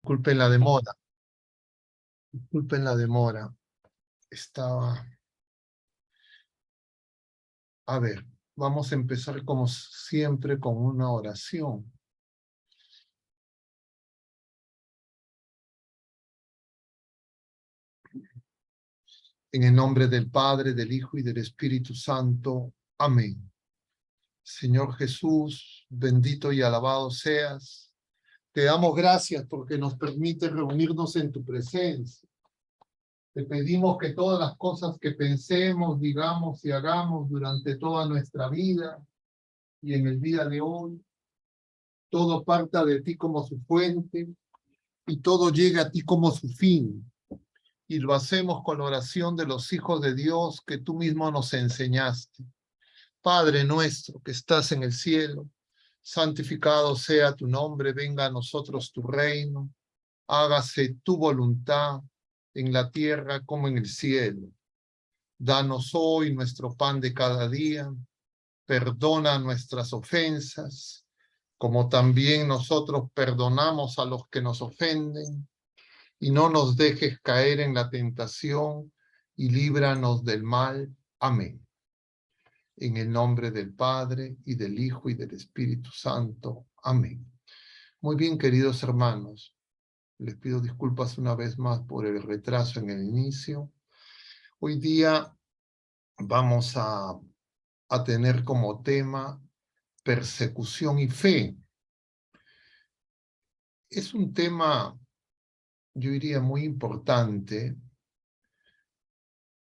Disculpen la demora. Disculpen la demora. Estaba... A ver, vamos a empezar como siempre con una oración. En el nombre del Padre, del Hijo y del Espíritu Santo. Amén. Señor Jesús, bendito y alabado seas. Te damos gracias porque nos permite reunirnos en tu presencia. Te pedimos que todas las cosas que pensemos, digamos y hagamos durante toda nuestra vida y en el día de hoy, todo parta de ti como su fuente y todo llega a ti como su fin. Y lo hacemos con la oración de los hijos de Dios que tú mismo nos enseñaste. Padre nuestro que estás en el cielo, santificado sea tu nombre, venga a nosotros tu reino, hágase tu voluntad en la tierra como en el cielo. Danos hoy nuestro pan de cada día, perdona nuestras ofensas, como también nosotros perdonamos a los que nos ofenden, y no nos dejes caer en la tentación, y líbranos del mal. Amén. En el nombre del Padre, y del Hijo, y del Espíritu Santo. Amén. Muy bien, queridos hermanos, les pido disculpas una vez más por el retraso en el inicio. Hoy día vamos a tener como tema persecución y fe. Es un tema, yo diría, muy importante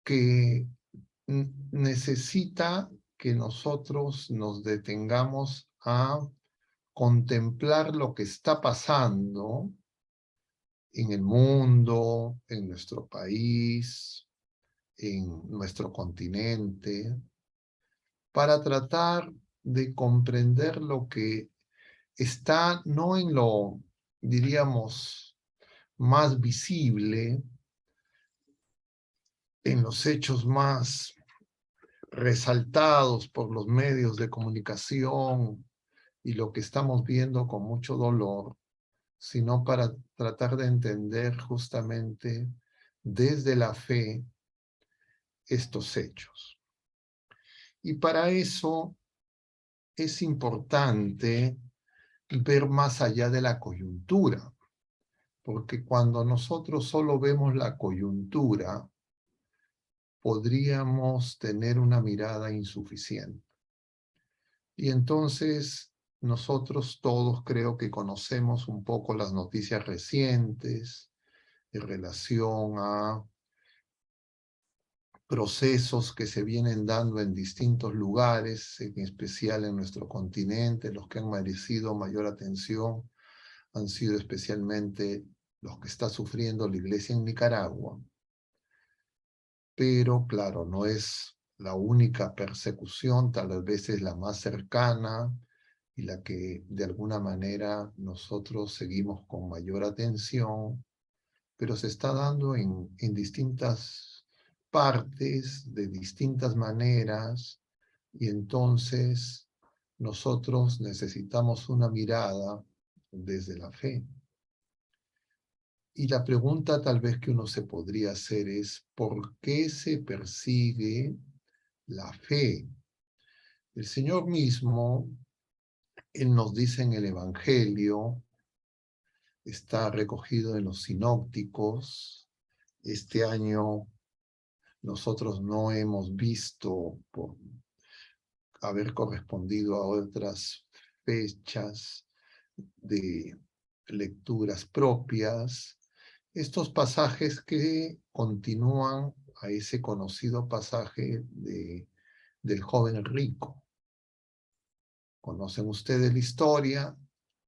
que necesita que nosotros nos detengamos a contemplar lo que está pasando en el mundo, en nuestro país, en nuestro continente, para tratar de comprender lo que está no en lo, diríamos, más visible, en los hechos más resaltados por los medios de comunicación y lo que estamos viendo con mucho dolor, sino para tratar de entender justamente desde la fe estos hechos. Y para eso es importante ver más allá de la coyuntura, porque cuando nosotros solo vemos la coyuntura, podríamos tener una mirada insuficiente. Y entonces nosotros todos creo que conocemos un poco las noticias recientes en relación a procesos que se vienen dando en distintos lugares, en especial en nuestro continente. Los que han merecido mayor atención han sido especialmente los que está sufriendo la iglesia en Nicaragua. Pero claro, no es la única persecución, tal vez es la más cercana y la que de alguna manera nosotros seguimos con mayor atención, pero se está dando en distintas partes, de distintas maneras, y entonces nosotros necesitamos una mirada desde la fe. Y la pregunta tal vez que uno se podría hacer es, ¿por qué se persigue la fe? El Señor mismo, Él nos dice en el Evangelio, está recogido en los sinópticos. Este año nosotros no hemos visto, por haber correspondido a otras fechas de lecturas propias, estos pasajes que continúan a ese conocido pasaje del joven rico. Conocen ustedes la historia,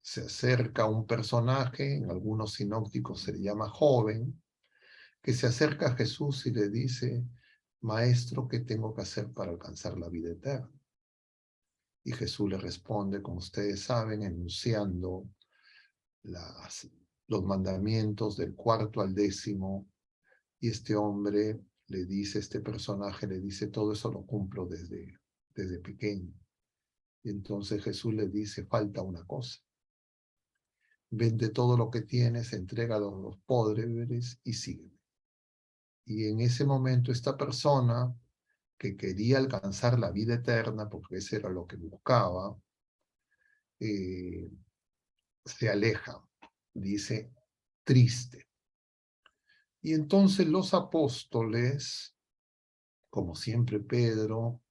se acerca un personaje, en algunos sinópticos se le llama joven, que se acerca a Jesús y le dice, Maestro, ¿qué tengo que hacer para alcanzar la vida eterna? Y Jesús le responde, como ustedes saben, enunciando los mandamientos del 4º al 10º, y este hombre le dice, este personaje le dice, todo eso lo cumplo desde pequeño. Y entonces Jesús le dice, falta una cosa. vende todo lo que tienes, entrégalo a los pobres y sígueme. Y en ese momento esta persona que quería alcanzar la vida eterna, porque eso era lo que buscaba, se aleja, dice, triste. Y entonces los apóstoles, como siempre Pedro,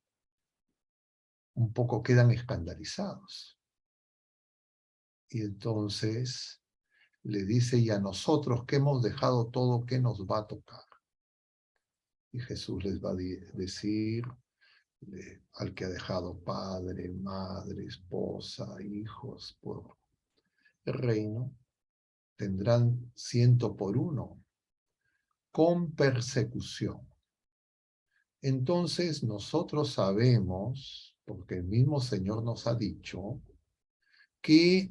un poco quedan escandalizados. Y entonces le dice, y a nosotros que hemos dejado todo, ¿qué nos va a tocar? Y Jesús les va a decir, al que ha dejado padre, madre, esposa, hijos, por el reino, tendrán 100 por 1, con persecución. Entonces nosotros sabemos, porque el mismo Señor nos ha dicho, que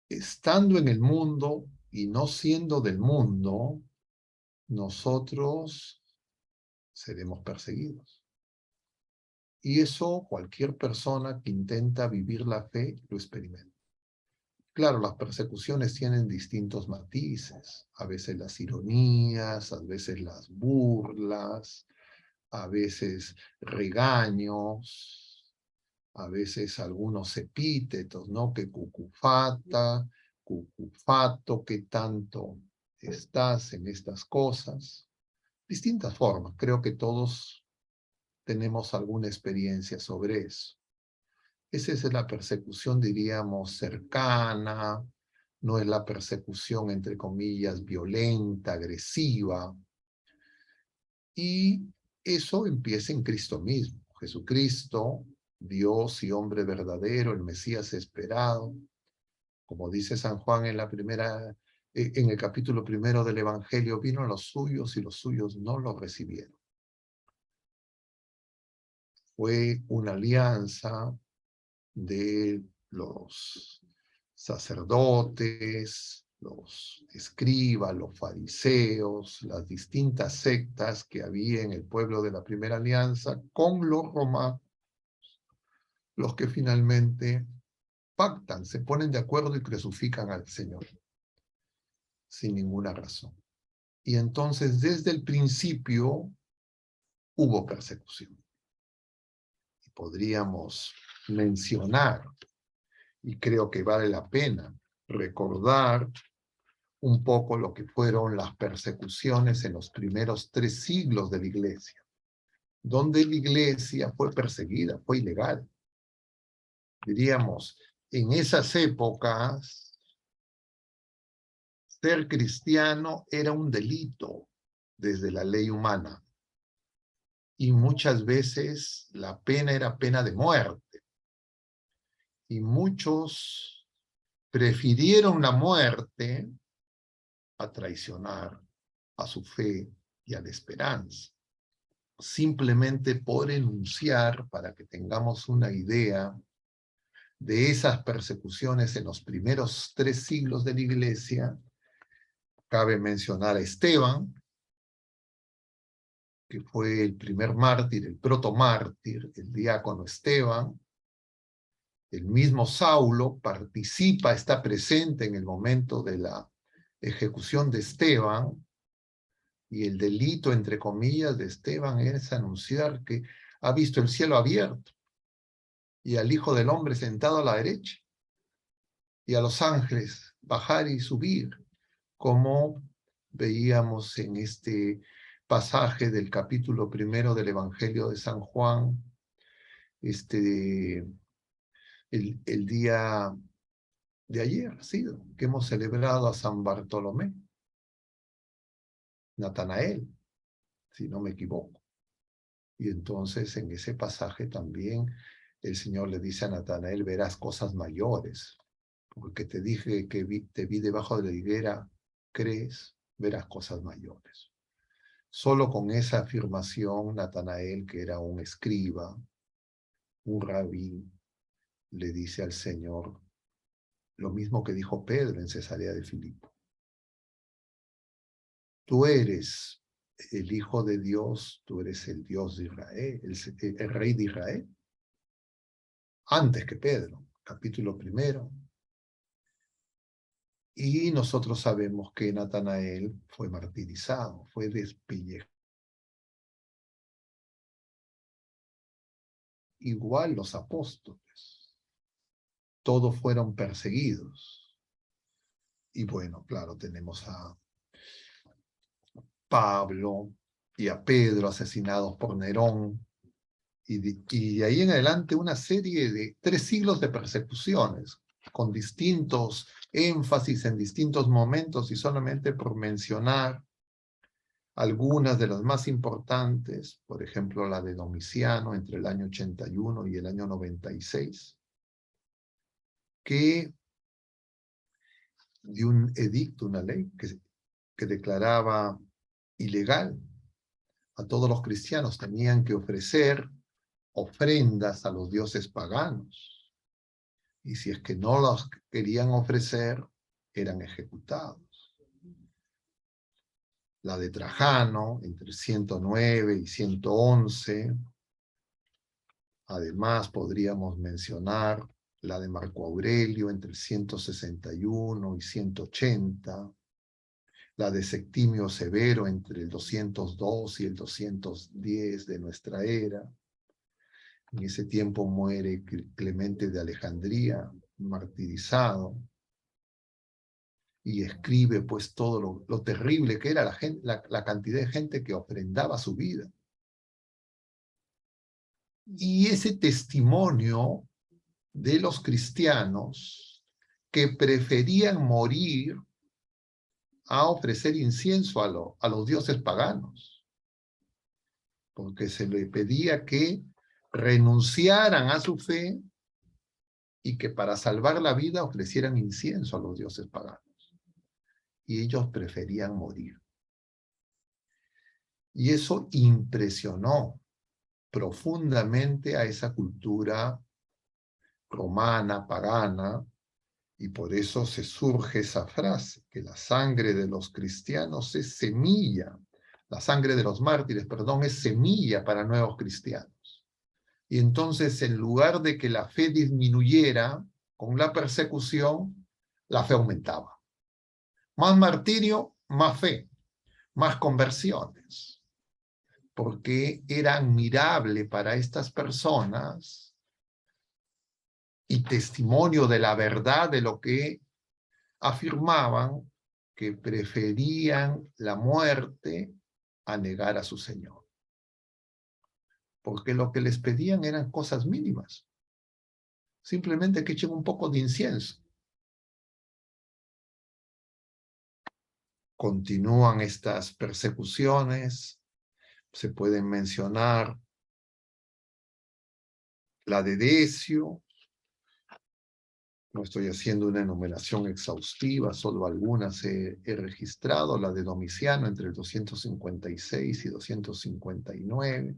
estando en el mundo y no siendo del mundo, nosotros seremos perseguidos. Y eso cualquier persona que intenta vivir la fe lo experimenta. Claro, las persecuciones tienen distintos matices, a veces las ironías, a veces las burlas, a veces regaños, a veces algunos epítetos, ¿no? Que cucufata, cucufato, que tanto estás en estas cosas. Distintas formas, creo que todos tenemos alguna experiencia sobre eso. Esa es la persecución, diríamos, cercana, no es la persecución, entre comillas, violenta, agresiva. Y eso empieza en Cristo mismo. Jesucristo, Dios y hombre verdadero, el Mesías esperado, como dice San Juan en en el capítulo 1 del Evangelio, vino a los suyos y los suyos no lo recibieron. Fue una alianza de los sacerdotes, los escribas, los fariseos, las distintas sectas que había en el pueblo de la primera alianza, con los romanos, los que finalmente pactan, se ponen de acuerdo y crucifican al Señor, sin ninguna razón. Y entonces, desde el principio, hubo persecución. Y podríamos mencionar, y creo que vale la pena recordar un poco lo que fueron las persecuciones en los primeros 3 siglos de la Iglesia, donde la Iglesia fue perseguida, fue ilegal. Diríamos, en esas épocas, ser cristiano era un delito desde la ley humana, y muchas veces la pena era pena de muerte, y muchos prefirieron la muerte a traicionar a su fe y a la esperanza. Simplemente por enunciar, para que tengamos una idea de esas persecuciones en los primeros 3 siglos de la Iglesia, cabe mencionar a Esteban, que fue el primer mártir, el protomártir, el diácono Esteban. El mismo Saulo participa, está presente en el momento de la ejecución de Esteban, y el delito, entre comillas, de Esteban es anunciar que ha visto el cielo abierto y al Hijo del Hombre sentado a la derecha y a los ángeles bajar y subir, como veíamos en este pasaje del capítulo 1 del Evangelio de San Juan, el día de ayer, ¿sí? Que hemos celebrado a San Bartolomé, Natanael, si no me equivoco. Y entonces en ese pasaje también el Señor le dice a Natanael, verás cosas mayores, porque te dije que te vi debajo de la higuera, crees, verás cosas mayores. Solo con esa afirmación, Natanael, que era un escriba, un rabí, le dice al Señor lo mismo que dijo Pedro en Cesarea de Filipo. Tú eres el Hijo de Dios, tú eres el Dios de Israel, el Rey de Israel. Antes que Pedro, capítulo 1. Y nosotros sabemos que Natanael fue martirizado, fue despellejado. Igual los apóstoles, todos fueron perseguidos. Y bueno, claro, tenemos a Pablo y a Pedro asesinados por Nerón, y de ahí en adelante una serie de 3 siglos de persecuciones, con distintos énfasis en distintos momentos, y solamente por mencionar algunas de las más importantes, por ejemplo la de Domiciano entre el año 81 y el año 96, que dio un edicto, una ley que declaraba ilegal a todos los cristianos, tenían que ofrecer ofrendas a los dioses paganos, y si es que no las querían ofrecer, eran ejecutados. La de Trajano, entre 109 y 111, además podríamos mencionar la de Marco Aurelio, entre 161 y 180, la de Septimio Severo, entre el 202 y el 210 de nuestra era. En ese tiempo muere Clemente de Alejandría, martirizado, y escribe pues todo lo terrible que era la cantidad de gente que ofrendaba su vida. Y ese testimonio de los cristianos que preferían morir a ofrecer incienso a los dioses paganos, porque se le pedía que renunciaran a su fe y que para salvar la vida ofrecieran incienso a los dioses paganos. Y ellos preferían morir. Y eso impresionó profundamente a esa cultura romana, pagana, y por eso se surge esa frase, que la sangre de los cristianos es semilla, la sangre de los mártires, perdón, es semilla para nuevos cristianos. Y entonces, en lugar de que la fe disminuyera con la persecución, la fe aumentaba. Más martirio, más fe, más conversiones, porque era admirable para estas personas y testimonio de la verdad de lo que afirmaban, que preferían la muerte a negar a su Señor. Porque lo que les pedían eran cosas mínimas. Simplemente que echen un poco de incienso. Continúan estas persecuciones. Se pueden mencionar la de Decio. No estoy haciendo una enumeración exhaustiva, solo algunas he registrado. La de Domiciano entre el 256 y 259.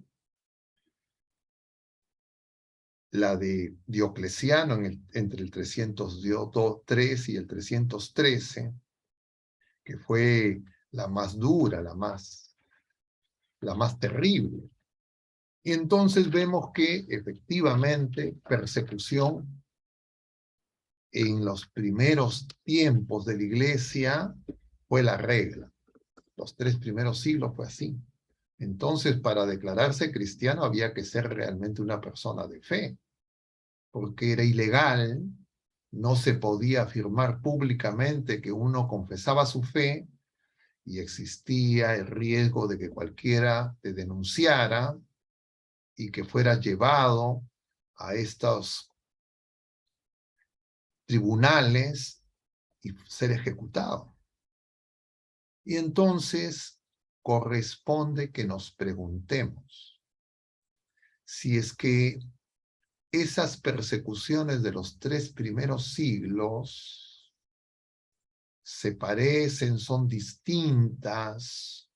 La de Diocleciano entre el 303 y el 313, que fue la más dura, la más terrible. Y entonces vemos que efectivamente persecución en los primeros tiempos de la iglesia fue la regla. Los 3 primeros siglos fue así. Entonces, para declararse cristiano había que ser realmente una persona de fe, porque era ilegal, no se podía afirmar públicamente que uno confesaba su fe, y existía el riesgo de que cualquiera te denunciara y que fuera llevado a estos tribunales y ser ejecutado. Y entonces corresponde que nos preguntemos si es que esas persecuciones de los 3 primeros siglos se parecen, son distintas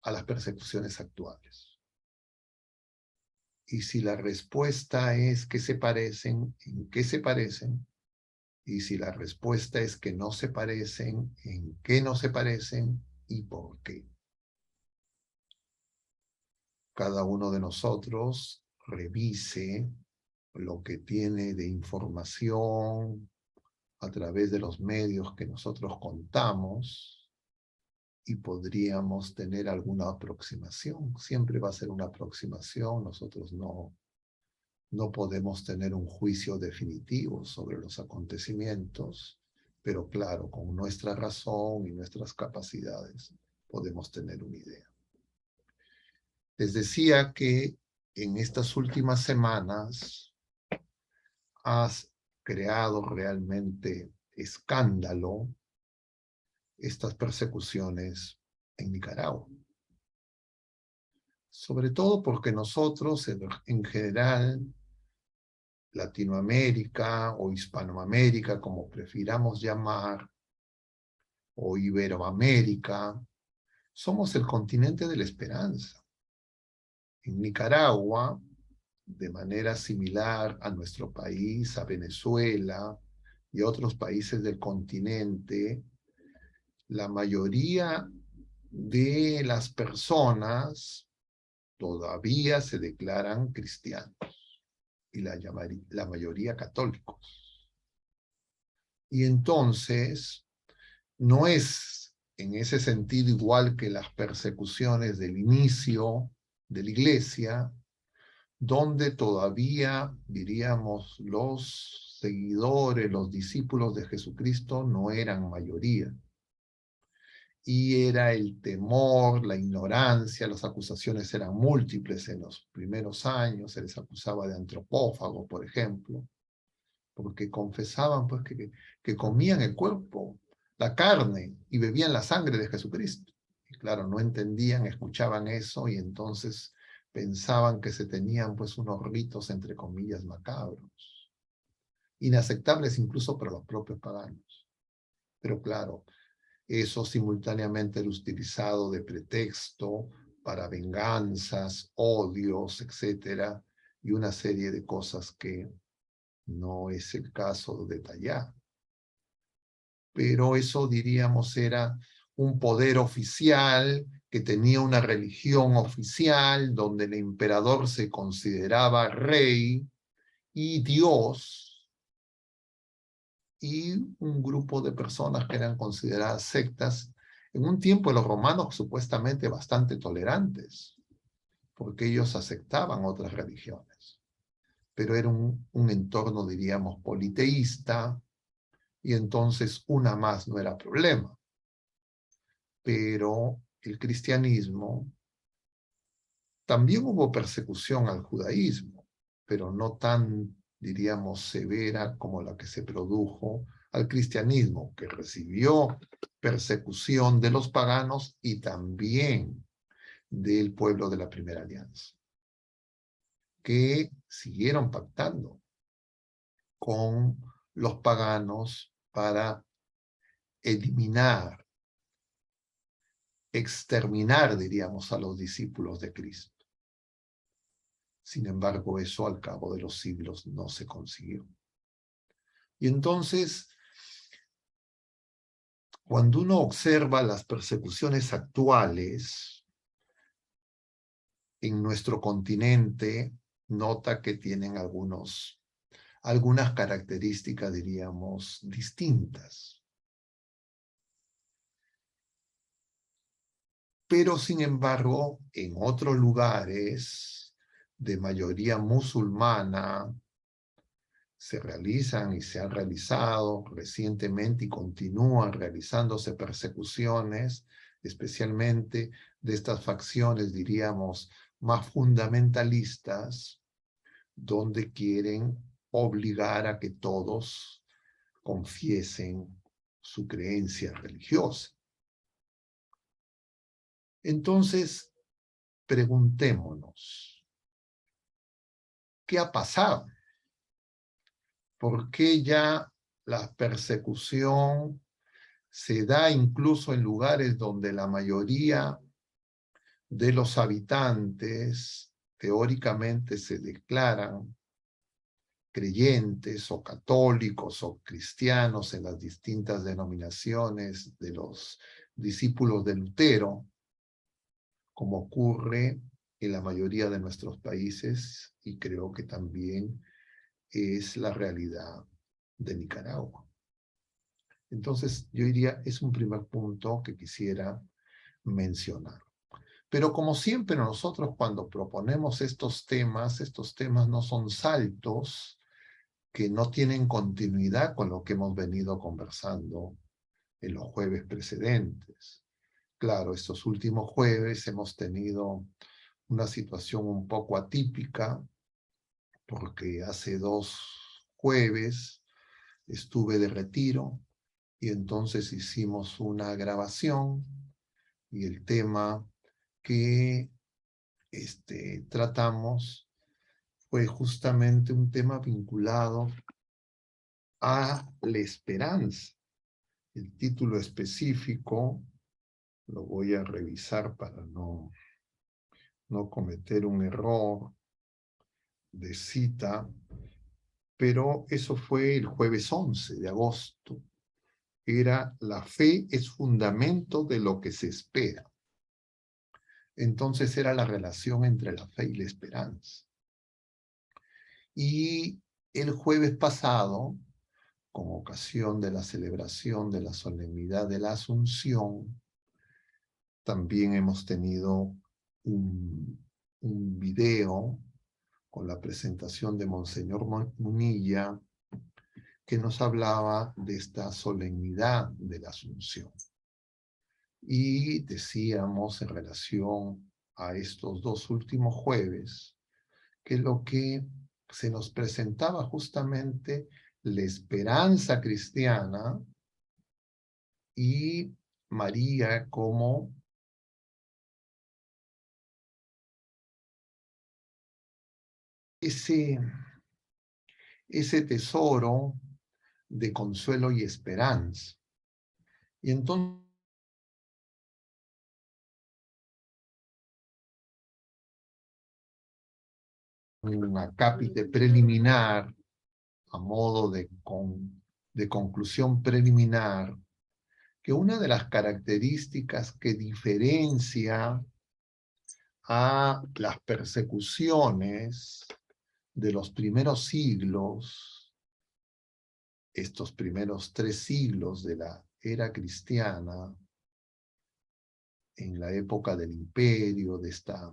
a las persecuciones actuales. Y si la respuesta es que se parecen, ¿en qué se parecen? Y si la respuesta es que no se parecen, ¿en qué no se parecen y por qué? Cada uno de nosotros revise lo que tiene de información a través de los medios que nosotros contamos y podríamos tener alguna aproximación. Siempre va a ser una aproximación. Nosotros no podemos tener un juicio definitivo sobre los acontecimientos, pero claro, con nuestra razón y nuestras capacidades podemos tener una idea. Les decía que en estas últimas semanas has creado realmente escándalo estas persecuciones en Nicaragua. Sobre todo porque nosotros, en general, Latinoamérica o Hispanoamérica, como prefiramos llamar, o Iberoamérica, somos el continente de la esperanza. En Nicaragua, de manera similar a nuestro país, a Venezuela y otros países del continente, la mayoría de las personas todavía se declaran cristianos y la mayoría católicos. Y entonces, no es en ese sentido igual que las persecuciones del inicio de la Iglesia, donde todavía, diríamos, los seguidores, los discípulos de Jesucristo no eran mayoría. Y era el temor, la ignorancia, las acusaciones eran múltiples en los primeros años, se les acusaba de antropófago, por ejemplo, porque confesaban pues que comían el cuerpo, la carne, y bebían la sangre de Jesucristo. Y claro, no entendían, escuchaban eso, y entonces pensaban que se tenían pues unos ritos, entre comillas, macabros, inaceptables incluso para los propios paganos. Pero claro, eso simultáneamente era utilizado de pretexto para venganzas, odios, etcétera, y una serie de cosas que no es el caso de detallar. Pero eso, diríamos, era un poder oficial que tenía una religión oficial donde el emperador se consideraba rey y Dios, y un grupo de personas que eran consideradas sectas, en un tiempo los romanos supuestamente bastante tolerantes, porque ellos aceptaban otras religiones, pero era un entorno, diríamos, politeísta, y entonces una más no era problema. Pero el cristianismo, también hubo persecución al judaísmo, pero no tan, diríamos, severa como la que se produjo al cristianismo, que recibió persecución de los paganos y también del pueblo de la Primera Alianza, que siguieron pactando con los paganos para eliminar, exterminar, diríamos, a los discípulos de Cristo. Sin embargo, eso al cabo de los siglos no se consiguió. Y entonces, cuando uno observa las persecuciones actuales en nuestro continente, nota que tienen algunas características, diríamos, distintas. Pero, sin embargo, en otros lugares de mayoría musulmana, se realizan y se han realizado recientemente y continúan realizándose persecuciones, especialmente de estas facciones, diríamos, más fundamentalistas, donde quieren obligar a que todos confiesen su creencia religiosa. Entonces, preguntémonos, ¿qué ha pasado? ¿Por qué ya la persecución se da incluso en lugares donde la mayoría de los habitantes teóricamente se declaran creyentes o católicos o cristianos en las distintas denominaciones de los discípulos de Lutero, como ocurre en la mayoría de nuestros países, y creo que también es la realidad de Nicaragua? Entonces, yo diría, es un primer punto que quisiera mencionar. Pero como siempre nosotros cuando proponemos estos temas no son saltos que no tienen continuidad con lo que hemos venido conversando en los jueves precedentes. Claro, estos últimos jueves hemos tenido una situación un poco atípica, porque hace 2 jueves estuve de retiro y entonces hicimos una grabación y el tema que tratamos fue justamente un tema vinculado a la esperanza. El título específico lo voy a revisar para no cometer un error de cita, pero eso fue el jueves 11 de agosto. Era la fe es fundamento de lo que se espera. Entonces era la relación entre la fe y la esperanza. Y el jueves pasado, con ocasión de la celebración de la solemnidad de la Asunción, también hemos tenido un video con la presentación de Monseñor Munilla, que nos hablaba de esta solemnidad de la Asunción. Y decíamos en relación a estos 2 últimos jueves, que lo que se nos presentaba justamente la esperanza cristiana y María como ese tesoro de consuelo y esperanza. Y entonces una cápite preliminar, a modo de conclusión preliminar, que una de las características que diferencia a las persecuciones de los primeros siglos, estos primeros 3 siglos de la era cristiana, en la época del imperio, de esta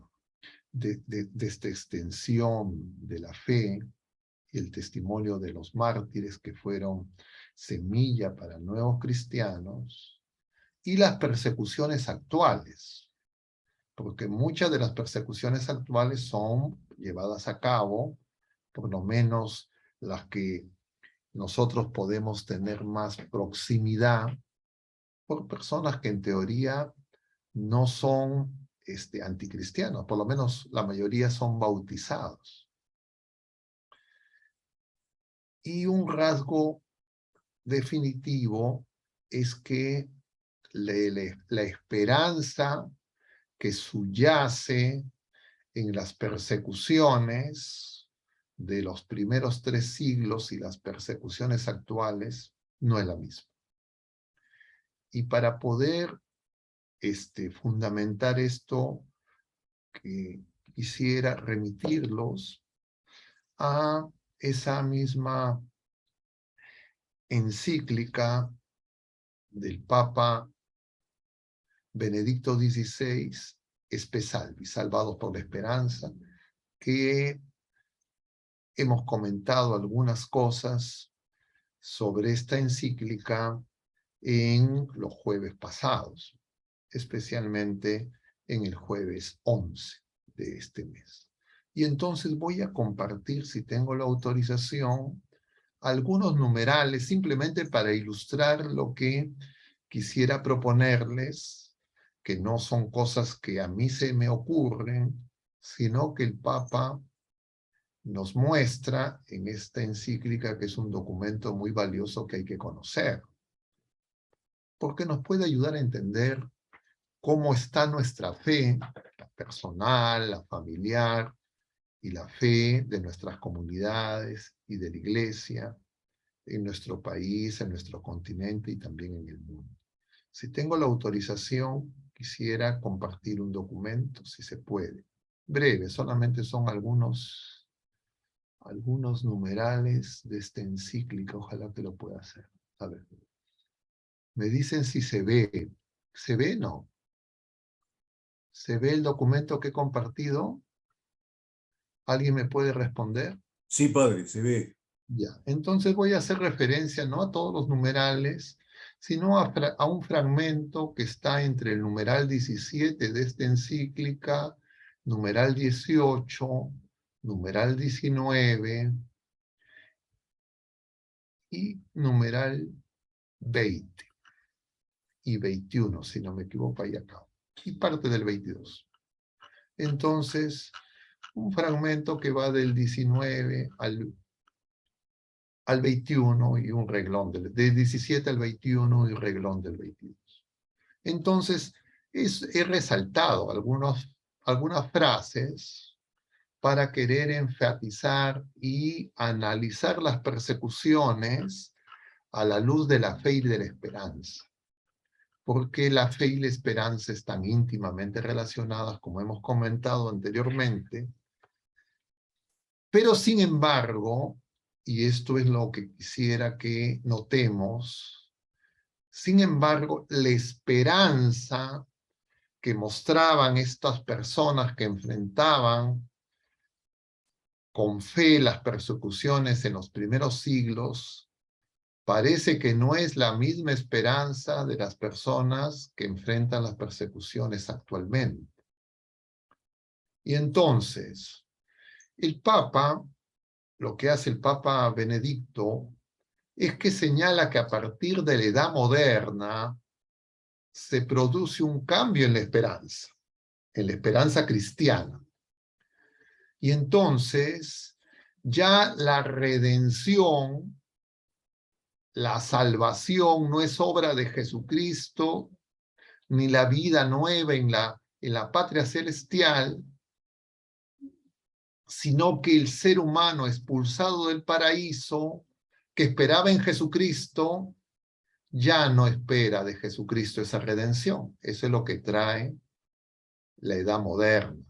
extensión de la fe y el testimonio de los mártires que fueron semilla para nuevos cristianos, y las persecuciones actuales, porque muchas de las persecuciones actuales son llevadas a cabo, por lo menos las que nosotros podemos tener más proximidad, por personas que en teoría no son anticristianos, por lo menos la mayoría son bautizados. Y un rasgo definitivo es que la esperanza que subyace en las persecuciones de los primeros 3 siglos y las persecuciones actuales no es la misma. Y para poder fundamentar esto, que quisiera remitirlos a esa misma encíclica del Papa Benedicto XVI, Espe Salvi, Salvados por la Esperanza, que hemos comentado algunas cosas sobre esta encíclica en los jueves pasados, especialmente en el jueves 11 de este mes. Y entonces voy a compartir, si tengo la autorización, algunos numerales simplemente para ilustrar lo que quisiera proponerles, que no son cosas que a mí se me ocurren, sino que el Papa nos muestra en esta encíclica, que es un documento muy valioso que hay que conocer, porque nos puede ayudar a entender cómo está nuestra fe, la personal, la familiar, y la fe de nuestras comunidades y de la Iglesia en nuestro país, en nuestro continente y también en el mundo. Si tengo la autorización, quisiera compartir un documento, si se puede. Breve, solamente son algunos numerales de esta encíclica, ojalá que lo pueda hacer. A ver. Me dicen si se ve. ¿Se ve? No. ¿Se ve el documento que he compartido? ¿Alguien me puede responder? Sí, padre, se ve. Ya. Entonces voy a hacer referencia no a todos los numerales, sino a un fragmento que está entre el numeral 17 de esta encíclica, numeral 18, numeral 19 y numeral 20 y 21, si no me equivoco, ahí acá. Y parte del 22. Entonces, un fragmento que va del 19 al 21 y un reglón, de 17 al 21 y reglón del 22. Entonces, he resaltado algunas frases para querer enfatizar y analizar las persecuciones a la luz de la fe y de la esperanza. Porque la fe y la esperanza están íntimamente relacionadas, como hemos comentado anteriormente, pero sin embargo, y esto es lo que quisiera que notemos, sin embargo, la esperanza que mostraban estas personas que enfrentaban con fe las persecuciones en los primeros siglos, parece que no es la misma esperanza de las personas que enfrentan las persecuciones actualmente. Y entonces, el Papa, lo que hace el Papa Benedicto, es que señala que a partir de la edad moderna se produce un cambio en la esperanza cristiana. Y entonces ya la redención, la salvación no es obra de Jesucristo, ni la vida nueva en la patria celestial, sino que el ser humano expulsado del paraíso, que esperaba en Jesucristo, ya no espera de Jesucristo esa redención. Eso es lo que trae la edad moderna,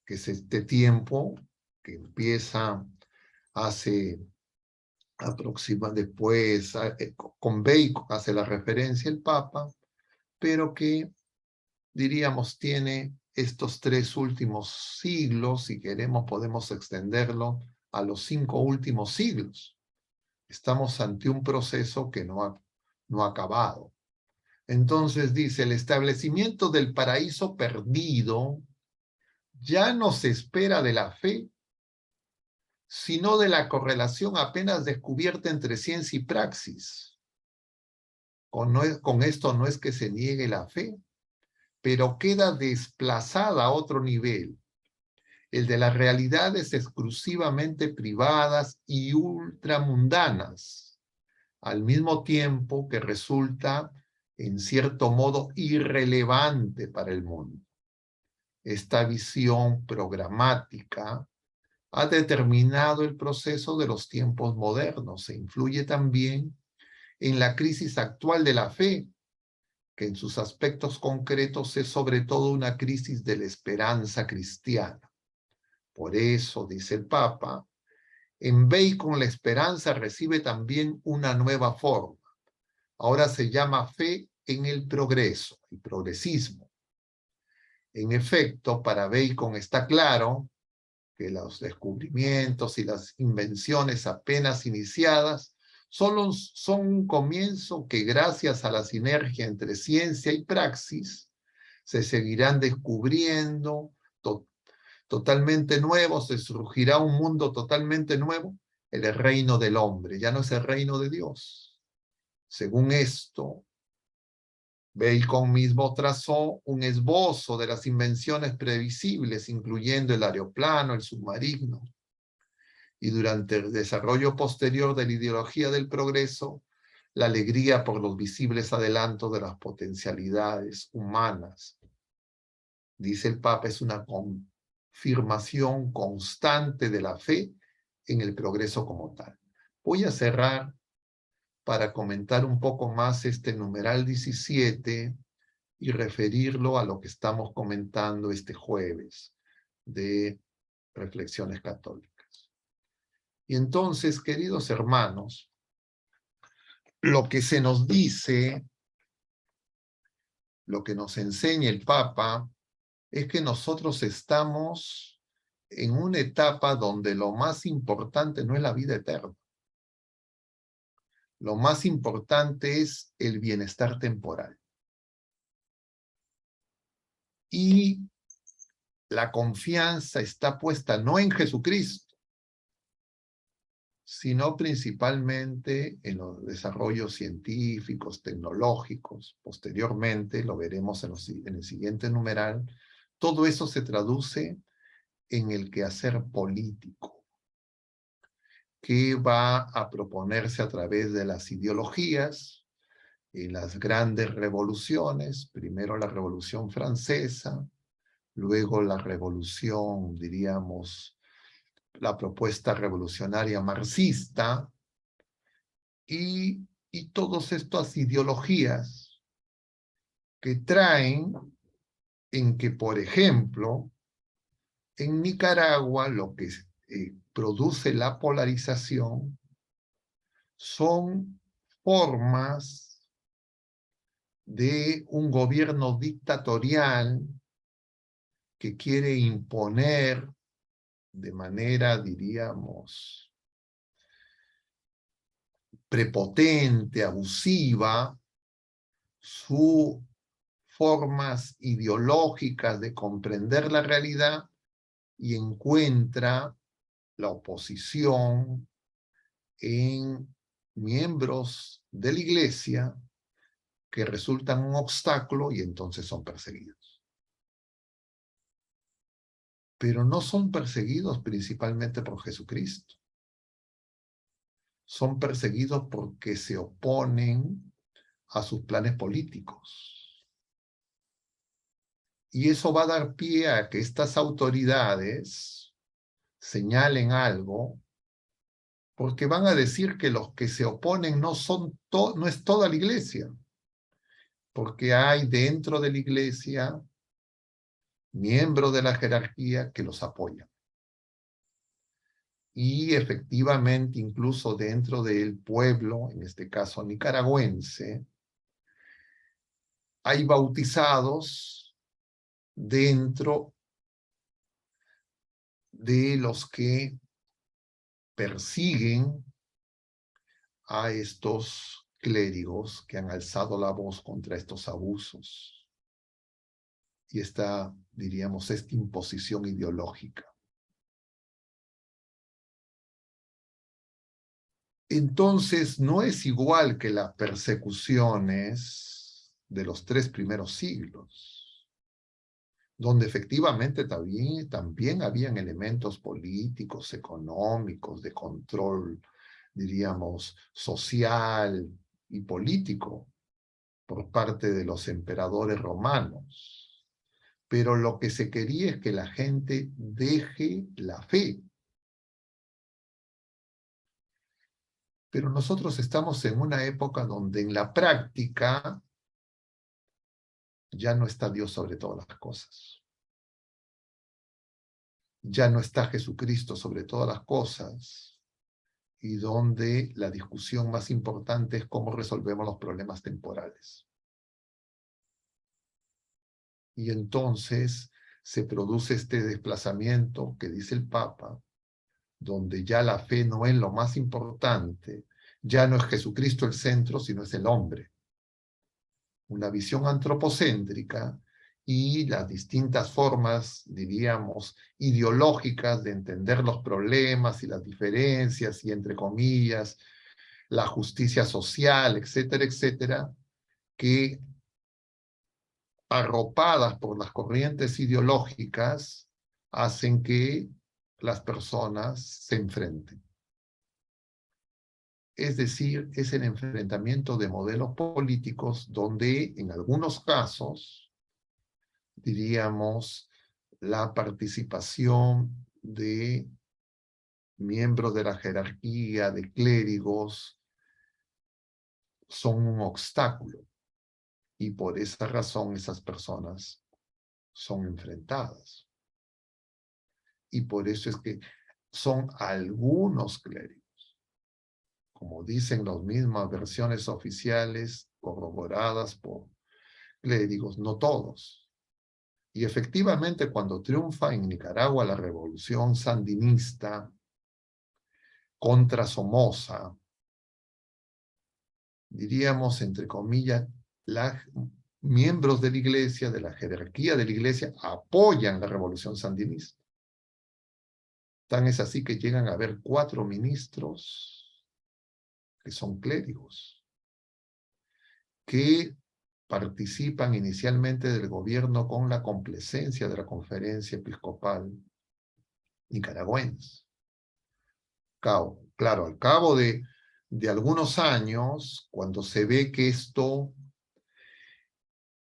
que es este tiempo que empieza hace después, con Bacon hace la referencia el Papa, pero que, diríamos, tiene estos 3 últimos siglos, si queremos podemos extenderlo a los 5 últimos siglos. Estamos ante un proceso que no ha acabado. Entonces dice, el establecimiento del paraíso perdido ya no se espera de la fe, sino de la correlación apenas descubierta entre ciencia y praxis. Con esto no es que se niegue la fe, pero queda desplazada a otro nivel, el de las realidades exclusivamente privadas y ultramundanas, al mismo tiempo que resulta, en cierto modo, irrelevante para el mundo. Esta visión programática ha determinado el proceso de los tiempos modernos e influye también en la crisis actual de la fe, que en sus aspectos concretos es sobre todo una crisis de la esperanza cristiana. Por eso, dice el Papa, en Bacon la esperanza recibe también una nueva forma. Ahora se llama fe en el progreso, el progresismo. En efecto, para Bacon está claro que los descubrimientos y las invenciones apenas iniciadas solo son un comienzo que gracias a la sinergia entre ciencia y praxis se seguirán descubriendo totalmente nuevos, se surgirá un mundo totalmente nuevo, el reino del hombre, ya no es el reino de Dios. Según esto, Bacon mismo trazó un esbozo de las invenciones previsibles, incluyendo el aeroplano, el submarino. Y durante el desarrollo posterior de la ideología del progreso, la alegría por los visibles adelantos de las potencialidades humanas. Dice el Papa, es una confirmación constante de la fe en el progreso como tal. Voy a cerrar para comentar un poco más este numeral 17 y referirlo a lo que estamos comentando este jueves de Reflexiones Católicas. Y entonces, queridos hermanos, lo que se nos dice lo que nos enseña el Papa es que nosotros estamos en una etapa donde lo más importante no es la vida eterna. Lo más importante es el bienestar temporal. Y la confianza está puesta no en Jesucristo, sino principalmente en los desarrollos científicos, tecnológicos. Posteriormente, lo veremos en el siguiente numeral, todo eso se traduce en el quehacer político, que va a proponerse a través de las ideologías, en las grandes revoluciones, primero la Revolución Francesa, luego la revolución, diríamos, la propuesta revolucionaria marxista, y todas estas ideologías que traen en que, por ejemplo, en Nicaragua lo que produce la polarización son formas de un gobierno dictatorial que quiere imponer de manera, diríamos, prepotente, abusiva, sus formas ideológicas de comprender la realidad, y encuentra la oposición en miembros de la iglesia que resultan un obstáculo y entonces son perseguidos. Pero no son perseguidos principalmente por Jesucristo. Son perseguidos porque se oponen a sus planes políticos. Y eso va a dar pie a que estas autoridades señalen algo, porque van a decir que los que se oponen no es toda la iglesia, porque hay dentro de la iglesia miembros de la jerarquía que los apoyan. Y efectivamente, incluso dentro del pueblo, en este caso nicaragüense, hay bautizados dentro de los que persiguen a estos clérigos que han alzado la voz contra estos abusos y esta, diríamos, esta imposición ideológica. Entonces, no es igual que las persecuciones de los 3 primeros siglos, donde efectivamente también habían elementos políticos, económicos, de control, diríamos, social y político por parte de los emperadores romanos. Pero lo que se quería es que la gente deje la fe. Pero nosotros estamos en una época donde en la práctica ya no está Dios sobre todas las cosas. Ya no está Jesucristo sobre todas las cosas, y donde la discusión más importante es cómo resolvemos los problemas temporales. Y entonces se produce este desplazamiento que dice el Papa, donde ya la fe no es lo más importante, ya no es Jesucristo el centro, sino es el hombre. Una visión antropocéntrica y las distintas formas, diríamos, ideológicas de entender los problemas y las diferencias y, entre comillas, la justicia social, etcétera, etcétera, que arropadas por las corrientes ideológicas hacen que las personas se enfrenten. Es decir, es el enfrentamiento de modelos políticos donde en algunos casos, diríamos, la participación de miembros de la jerarquía, de clérigos, son un obstáculo. Y por esa razón esas personas son enfrentadas. Y por eso es que son algunos clérigos, como dicen las mismas versiones oficiales, corroboradas por clérigos, no todos. Y efectivamente, cuando triunfa en Nicaragua la revolución sandinista contra Somoza, diríamos, entre comillas, los miembros de la iglesia, de la jerarquía de la iglesia, apoyan la revolución sandinista. Tan es así que llegan a haber 4 ministros que son clérigos, que participan inicialmente del gobierno con la complacencia de la Conferencia Episcopal nicaragüense. Claro, al cabo de algunos años, cuando se ve que esto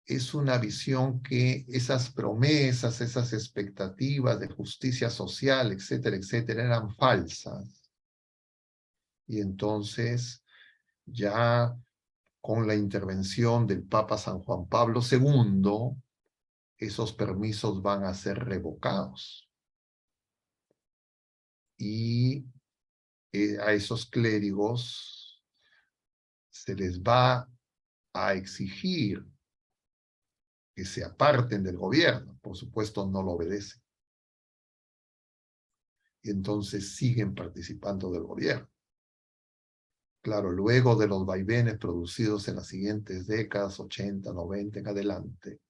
es una visión que esas promesas, esas expectativas de justicia social, etcétera, etcétera, eran falsas. Y entonces, ya con la intervención del Papa San Juan Pablo II, esos permisos van a ser revocados. Y a esos clérigos se les va a exigir que se aparten del gobierno. Por supuesto, no lo obedecen. Y entonces siguen participando del gobierno. Claro, luego de los vaivenes producidos en las siguientes décadas, 80, 90 en adelante,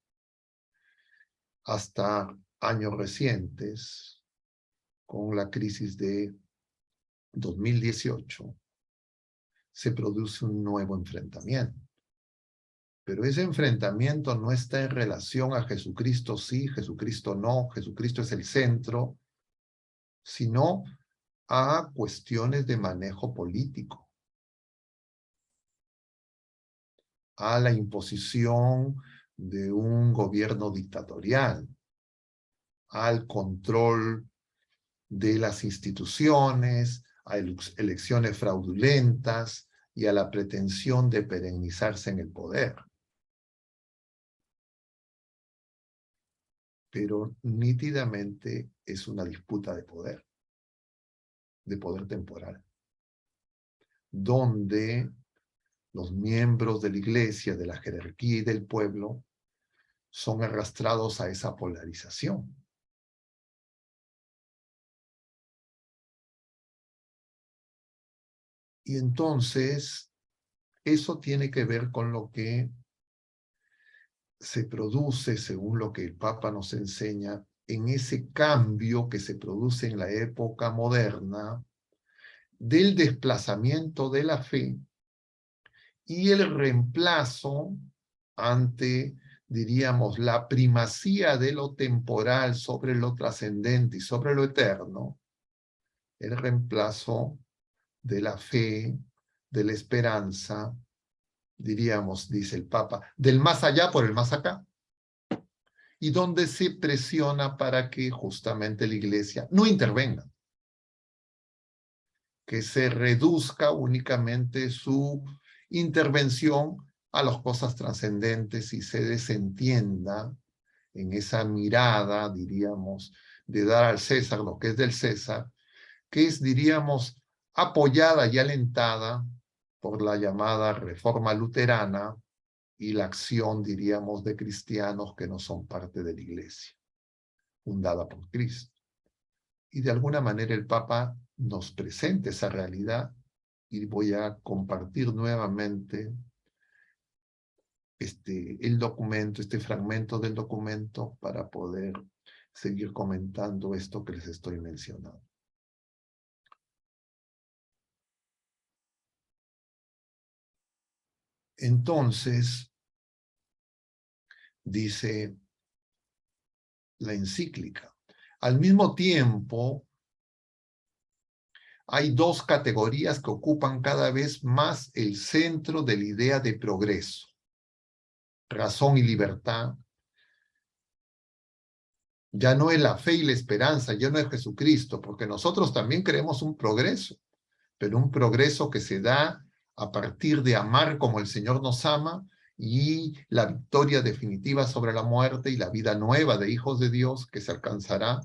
hasta años recientes, con la crisis de 2018, se produce un nuevo enfrentamiento. Pero ese enfrentamiento no está en relación a Jesucristo sí, Jesucristo no, Jesucristo es el centro, sino a cuestiones de manejo político, a la imposición de un gobierno dictatorial, al control de las instituciones, a elecciones fraudulentas y a la pretensión de perennizarse en el poder. Pero nítidamente es una disputa de poder temporal, donde los miembros de la iglesia, de la jerarquía y del pueblo son arrastrados a esa polarización. Y entonces, eso tiene que ver con lo que se produce, según lo que el Papa nos enseña, en ese cambio que se produce en la época moderna del desplazamiento de la fe y el reemplazo ante, diríamos, la primacía de lo temporal sobre lo trascendente y sobre lo eterno, el reemplazo de la fe, de la esperanza, diríamos, dice el Papa, del más allá por el más acá, y donde se presiona para que justamente la iglesia no intervenga, que se reduzca únicamente su intervención a las cosas trascendentes y se desentienda en esa mirada, diríamos, de dar al César lo que es del César, que es, diríamos, apoyada y alentada por la llamada Reforma Luterana y la acción, diríamos, de cristianos que no son parte de la iglesia, fundada por Cristo. Y de alguna manera el Papa nos presenta esa realidad y voy a compartir nuevamente el documento, este fragmento del documento para poder seguir comentando esto que les estoy mencionando. Entonces, dice la encíclica, al mismo tiempo, hay 2 categorías que ocupan cada vez más el centro de la idea de progreso, razón y libertad. Ya no es la fe y la esperanza, ya no es Jesucristo, porque nosotros también queremos un progreso, pero un progreso que se da a partir de amar como el Señor nos ama y la victoria definitiva sobre la muerte y la vida nueva de hijos de Dios que se alcanzará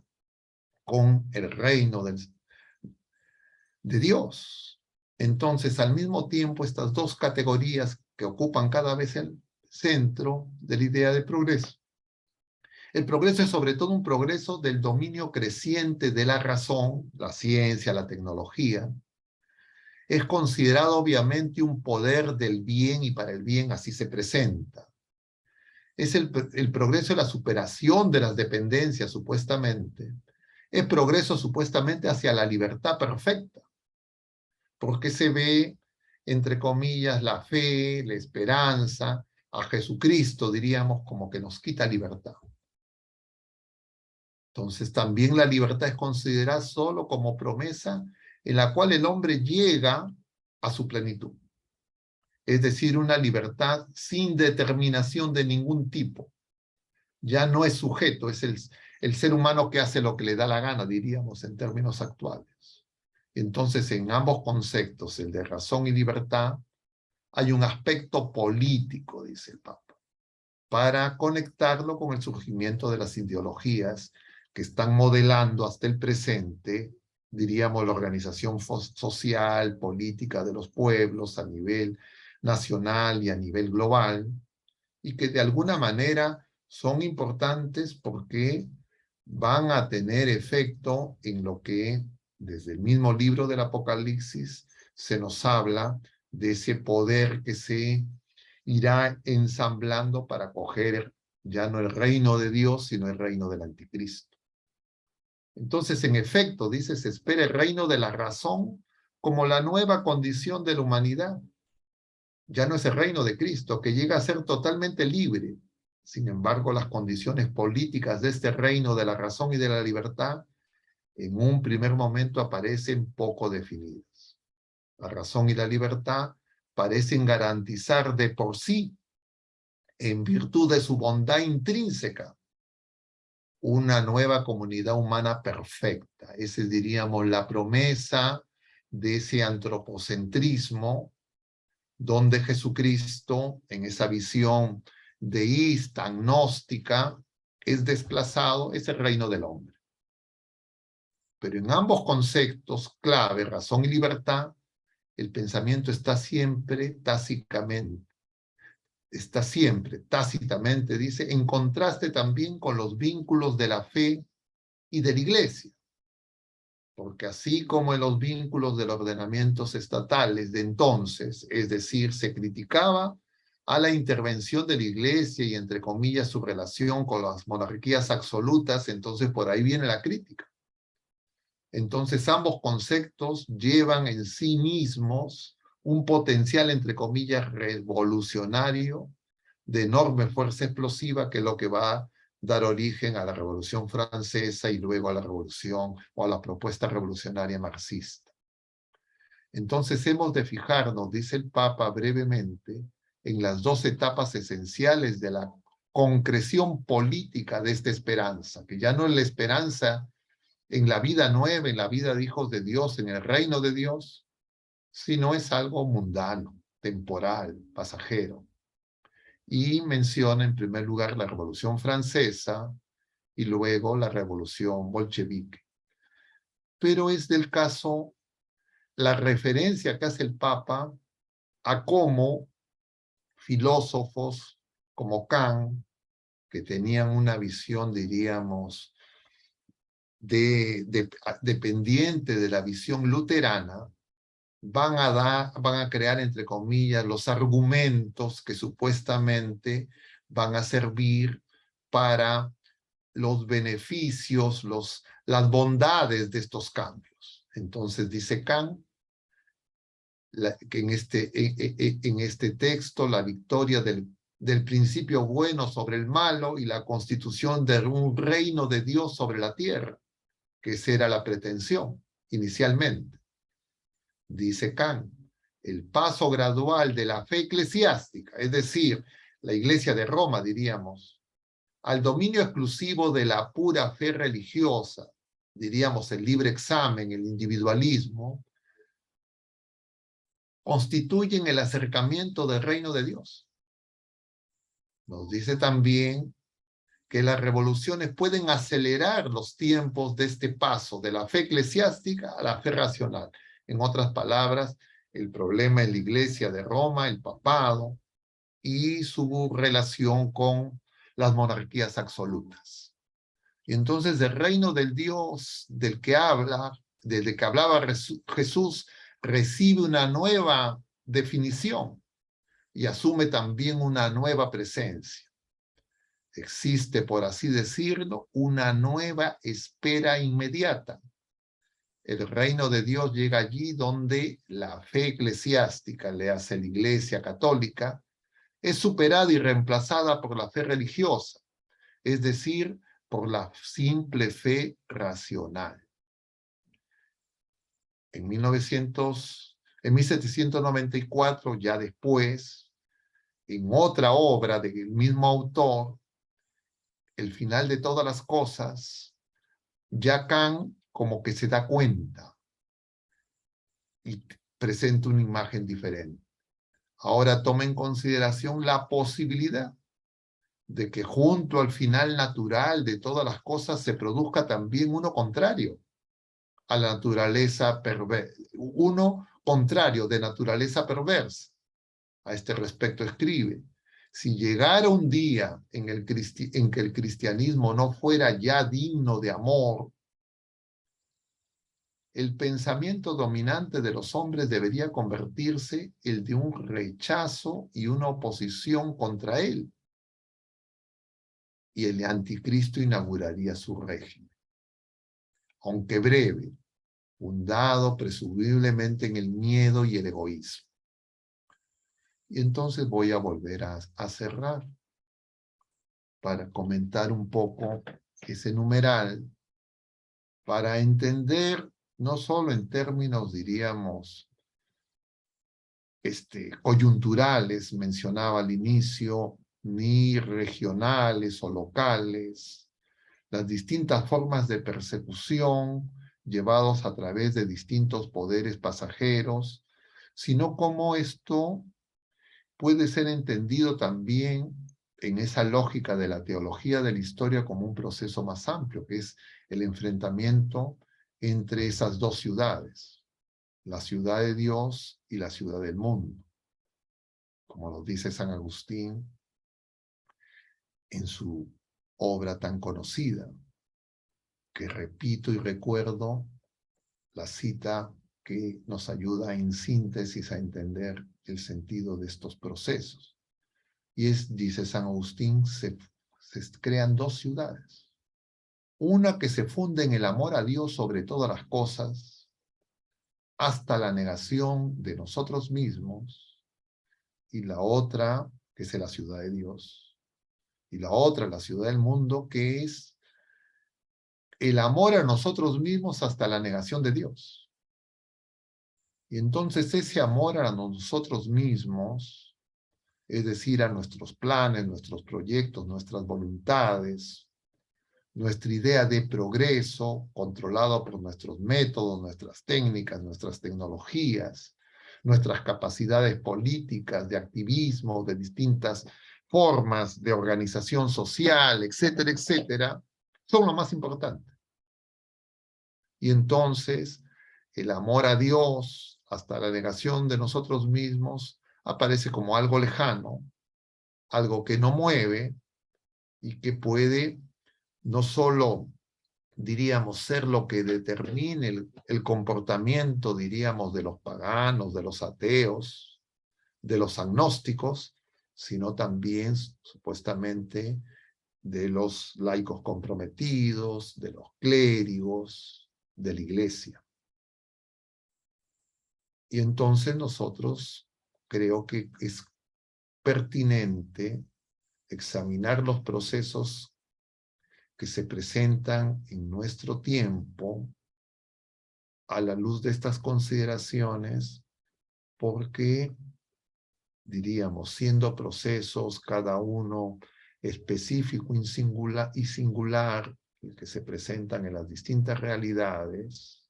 con el reino de Dios. Entonces, al mismo tiempo, estas 2 categorías que ocupan cada vez el centro de la idea de progreso. El progreso es sobre todo un progreso del dominio creciente de la razón, la ciencia, la tecnología. Es considerado obviamente un poder del bien y para el bien, así se presenta. Es el progreso de la superación de las dependencias, supuestamente. Es progreso supuestamente hacia la libertad perfecta, porque se ve, entre comillas, la fe, la esperanza, a Jesucristo, diríamos, como que nos quita libertad. Entonces también la libertad es considerada solo como promesa en la cual el hombre llega a su plenitud. Es decir, una libertad sin determinación de ningún tipo. Ya no es sujeto, es el ser humano que hace lo que le da la gana, diríamos en términos actuales. Entonces, en ambos conceptos, el de razón y libertad, hay un aspecto político, dice el Papa, para conectarlo con el surgimiento de las ideologías que están modelando hasta el presente, diríamos, la organización social, política de los pueblos a nivel nacional y a nivel global, y que de alguna manera son importantes porque van a tener efecto en lo que desde el mismo libro del Apocalipsis se nos habla de ese poder que se irá ensamblando para coger ya no el reino de Dios, sino el reino del anticristo. Entonces, en efecto, dice, se espera el reino de la razón como la nueva condición de la humanidad. Ya no es el reino de Cristo, que llega a ser totalmente libre. Sin embargo, las condiciones políticas de este reino de la razón y de la libertad, en un primer momento aparecen poco definidas. La razón y la libertad parecen garantizar de por sí, en virtud de su bondad intrínseca, una nueva comunidad humana perfecta. Esa es, diríamos, la promesa de ese antropocentrismo, donde Jesucristo, en esa visión deísta, agnóstica, es desplazado, es el reino del hombre. Pero en ambos conceptos clave, razón y libertad, el pensamiento está siempre tácitamente, dice, en contraste también con los vínculos de la fe y de la iglesia. Porque así como en los vínculos de los ordenamientos estatales de entonces, es decir, se criticaba a la intervención de la iglesia y, entre comillas, su relación con las monarquías absolutas, entonces por ahí viene la crítica. Entonces ambos conceptos llevan en sí mismos un potencial, entre comillas, revolucionario, de enorme fuerza explosiva, que es lo que va a dar origen a la Revolución Francesa y luego a la revolución o a la propuesta revolucionaria marxista. Entonces hemos de fijarnos, dice el Papa brevemente, en las dos etapas esenciales de la concreción política de esta esperanza, que ya no es la esperanza en la vida nueva, en la vida de hijos de Dios, en el reino de Dios, sino es algo mundano, temporal, pasajero. Y menciona en primer lugar la Revolución Francesa y luego la Revolución Bolchevique. Pero es del caso la referencia que hace el Papa a cómo filósofos como Kant, que tenían una visión, diríamos, dependiente de la visión luterana, van a crear, entre comillas, los argumentos que supuestamente van a servir para los beneficios, las bondades de estos cambios. Entonces dice Kant que en este texto la victoria del principio bueno sobre el malo y la constitución de un reino de Dios sobre la tierra, que esa era la pretensión inicialmente. Dice Kant, el paso gradual de la fe eclesiástica, es decir, la Iglesia de Roma, diríamos, al dominio exclusivo de la pura fe religiosa, diríamos el libre examen, el individualismo, constituyen el acercamiento del reino de Dios. Nos dice también que las revoluciones pueden acelerar los tiempos de este paso de la fe eclesiástica a la fe racional. En otras palabras, el problema en la Iglesia de Roma, el papado, y su relación con las monarquías absolutas. Y entonces el reino del Dios del que hablaba Jesús, recibe una nueva definición y asume también una nueva presencia. Existe, por así decirlo, una nueva espera inmediata. El reino de Dios llega allí donde la fe eclesiástica, le hace la Iglesia católica, es superada y reemplazada por la fe religiosa, es decir, por la simple fe racional. En 1794, ya después, en otra obra del mismo autor, El final de todas las cosas, ya Kant como que se da cuenta y presenta una imagen diferente. Ahora toma en consideración la posibilidad de que junto al final natural de todas las cosas se produzca también uno contrario a la naturaleza perversa, uno contrario de naturaleza perversa. A este respecto escribe: si llegara un día en que el cristianismo no fuera ya digno de amor, el pensamiento dominante de los hombres debería convertirse el de un rechazo y una oposición contra él. Y el anticristo inauguraría su régimen. Aunque breve, fundado presumiblemente en el miedo y el egoísmo. Y entonces voy a volver a cerrar para comentar un poco ese numeral, para entender no solo en términos, diríamos, coyunturales, mencionaba al inicio, ni regionales o locales, las distintas formas de persecución llevados a través de distintos poderes pasajeros, sino cómo esto puede ser entendido también en esa lógica de la teología de la historia como un proceso más amplio, que es el enfrentamiento entre esas dos ciudades, la ciudad de Dios y la ciudad del mundo. Como lo dice San Agustín en su obra tan conocida, que repito y recuerdo la cita que nos ayuda en síntesis a entender el sentido de estos procesos. Y dice San Agustín, se crean dos ciudades. Una que se funde en el amor a Dios sobre todas las cosas, hasta la negación de nosotros mismos, y la otra, que es la ciudad de Dios, y la otra, la ciudad del mundo, que es el amor a nosotros mismos hasta la negación de Dios. Y entonces ese amor a nosotros mismos, es decir, a nuestros planes, nuestros proyectos, nuestras voluntades, nuestra idea de progreso, controlado por nuestros métodos, nuestras técnicas, nuestras tecnologías, nuestras capacidades políticas, de activismo, de distintas formas de organización social, etcétera, etcétera, son lo más importante. Y entonces, el amor a Dios, hasta la negación de nosotros mismos, aparece como algo lejano, algo que no mueve y que puede no solo, diríamos, ser lo que determine el comportamiento, diríamos, de los paganos, de los ateos, de los agnósticos, sino también, supuestamente, de los laicos comprometidos, de los clérigos, de la iglesia. Y entonces nosotros creo que es pertinente examinar los procesos que se presentan en nuestro tiempo a la luz de estas consideraciones, porque, diríamos, siendo procesos cada uno específico y singular, que se presentan en las distintas realidades,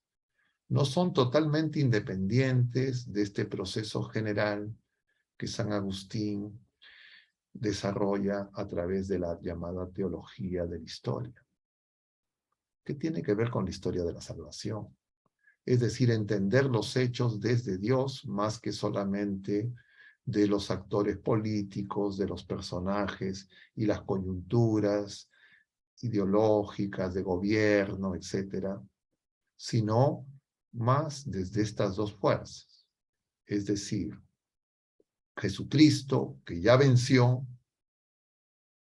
no son totalmente independientes de este proceso general que San Agustín desarrolla a través de la llamada teología de la historia, que tiene que ver con la historia de la salvación. Es decir, entender los hechos desde Dios más que solamente de los actores políticos, de los personajes y las coyunturas ideológicas de gobierno, etcétera, sino más desde estas dos fuerzas. Es decir, Jesucristo, que ya venció,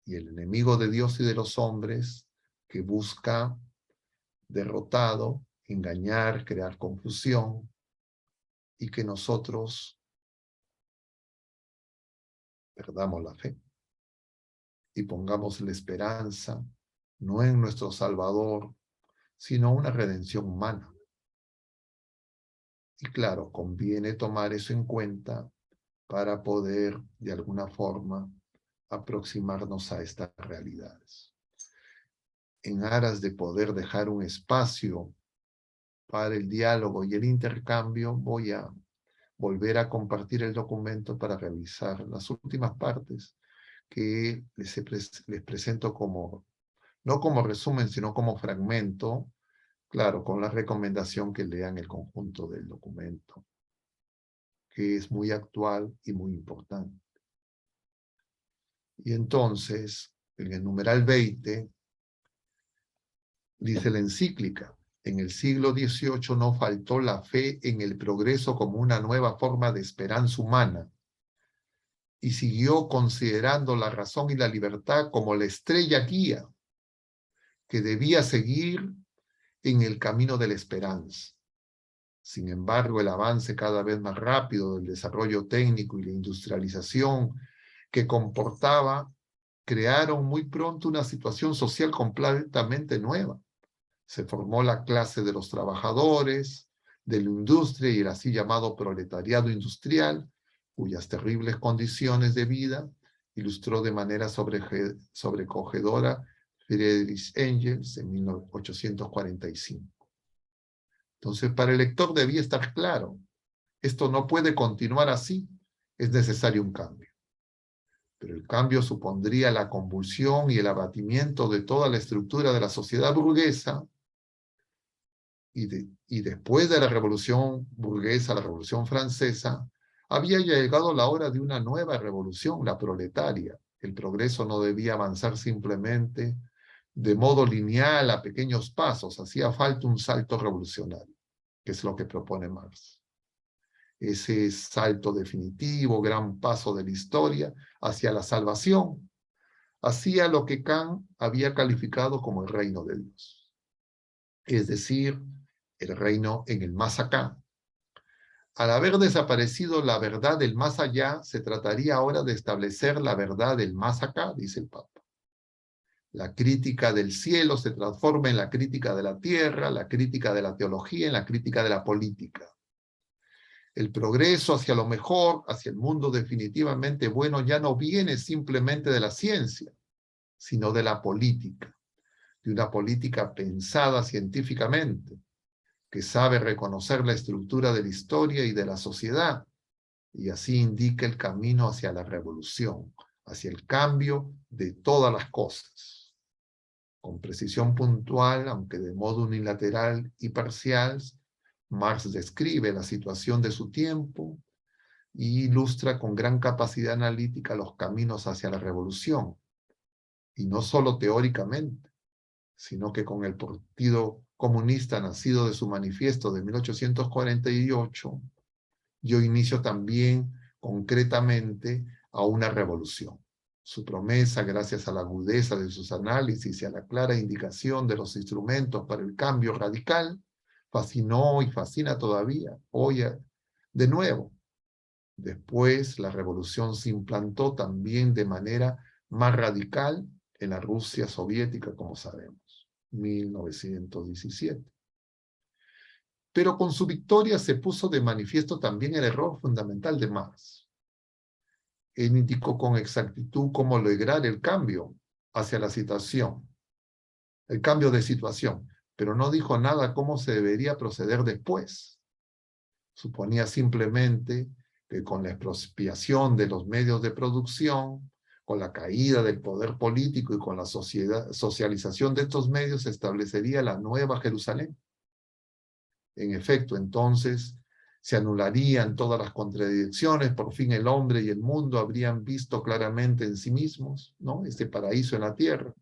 y el enemigo de Dios y de los hombres, que busca, derrotado, engañar, crear confusión, y que nosotros perdamos la fe y pongamos la esperanza no en nuestro Salvador, sino una redención humana. Y claro, conviene tomar eso en cuenta para poder, de alguna forma, aproximarnos a estas realidades. En aras de poder dejar un espacio para el diálogo y el intercambio, voy a volver a compartir el documento para revisar las últimas partes que les presento como, no como resumen, sino como fragmento, claro, con la recomendación que lean el conjunto del documento, que es muy actual y muy importante. Y entonces, en el numeral 20, dice la encíclica, en el siglo XVIII no faltó la fe en el progreso como una nueva forma de esperanza humana, y siguió considerando la razón y la libertad como la estrella guía que debía seguir en el camino de la esperanza. Sin embargo, el avance cada vez más rápido del desarrollo técnico y la industrialización que comportaba crearon muy pronto una situación social completamente nueva. Se formó la clase de los trabajadores, de la industria y el así llamado proletariado industrial, cuyas terribles condiciones de vida ilustró de manera sobrecogedora Friedrich Engels en 1845. Entonces, para el lector debía estar claro, esto no puede continuar así, es necesario un cambio. Pero el cambio supondría la convulsión y el abatimiento de toda la estructura de la sociedad burguesa, y después de la revolución burguesa, la revolución francesa, había llegado la hora de una nueva revolución, la proletaria. El progreso no debía avanzar simplemente de modo lineal a pequeños pasos, hacía falta un salto revolucionario, que es lo que propone Marx. Ese salto definitivo, gran paso de la historia hacia la salvación, hacia lo que Kant había calificado como el reino de Dios. Es decir, el reino en el más acá. Al haber desaparecido la verdad del más allá, se trataría ahora de establecer la verdad del más acá, dice el Papa. La crítica del cielo se transforma en la crítica de la tierra, la crítica de la teología en la crítica de la política. El progreso hacia lo mejor, hacia el mundo definitivamente bueno, ya no viene simplemente de la ciencia, sino de la política, de una política pensada científicamente, que sabe reconocer la estructura de la historia y de la sociedad, y así indica el camino hacia la revolución, hacia el cambio de todas las cosas. Con precisión puntual, aunque de modo unilateral y parcial, Marx describe la situación de su tiempo y ilustra con gran capacidad analítica los caminos hacia la revolución, y no solo teóricamente, sino que con el Partido Comunista nacido de su manifiesto de 1848, dio inicio también concretamente a una revolución. Su promesa, gracias a la agudeza de sus análisis y a la clara indicación de los instrumentos para el cambio radical, fascinó y fascina todavía, hoy de nuevo. Después, la revolución se implantó también de manera más radical en la Rusia soviética, como sabemos, 1917. Pero con su victoria se puso de manifiesto también el error fundamental de Marx. Él indicó con exactitud cómo lograr el cambio hacia la situación, el cambio de situación, pero no dijo nada cómo se debería proceder después. Suponía simplemente que con la expropiación de los medios de producción, con la caída del poder político y con la socialización de estos medios se establecería la nueva Jerusalén. En efecto, entonces, se anularían todas las contradicciones, por fin el hombre y el mundo habrían visto claramente en sí mismos, ¿no?, este paraíso en la tierra.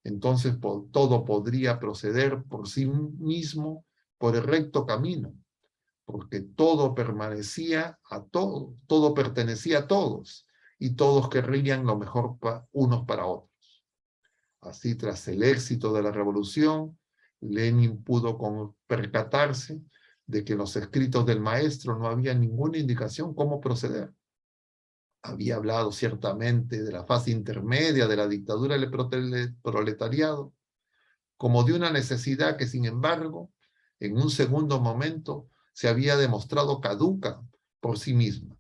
Entonces todo podría proceder por sí mismo por el recto camino, porque todo permanecía a todo, todo pertenecía a todos, y todos querrían lo mejor unos para otros. Así, tras el éxito de la revolución, Lenin pudo percatarse de que en los escritos del maestro no había ninguna indicación cómo proceder. Había hablado ciertamente de la fase intermedia de la dictadura del proletariado, como de una necesidad que, sin embargo, en un segundo momento se había demostrado caduca por sí misma.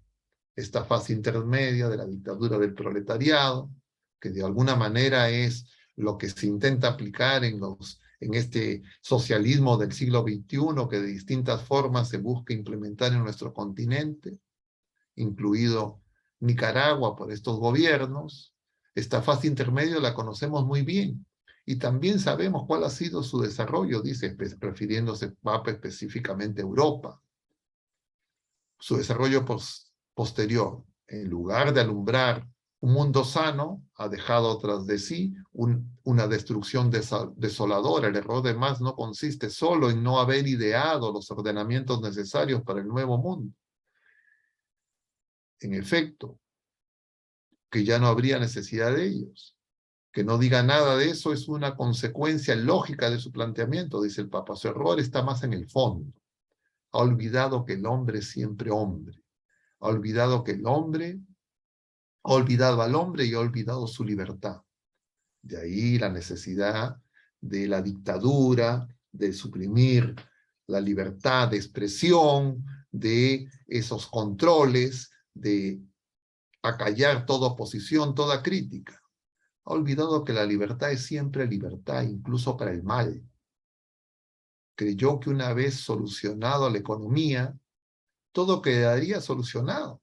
Esta fase intermedia de la dictadura del proletariado, que de alguna manera es lo que se intenta aplicar en este socialismo del siglo XXI, que de distintas formas se busca implementar en nuestro continente, incluido Nicaragua por estos gobiernos. Esta fase intermedia la conocemos muy bien y también sabemos cuál ha sido su desarrollo, dice, refiriéndose Papa específicamente a Europa. Su desarrollo posterior, en lugar de alumbrar un mundo sano, ha dejado tras de sí una destrucción desoladora. El error de Marx no consiste solo en no haber ideado los ordenamientos necesarios para el nuevo mundo. En efecto, que ya no habría necesidad de ellos. Que no diga nada de eso es una consecuencia lógica de su planteamiento, dice el Papa. Su error está más en el fondo. Ha olvidado que el hombre es siempre hombre. Ha olvidado que el hombre ha olvidado al hombre y ha olvidado su libertad. De ahí la necesidad de la dictadura, de suprimir la libertad de expresión, de esos controles, de acallar toda oposición, toda crítica. Ha olvidado que la libertad es siempre libertad, incluso para el mal. Creyó que una vez solucionado la economía, todo quedaría solucionado.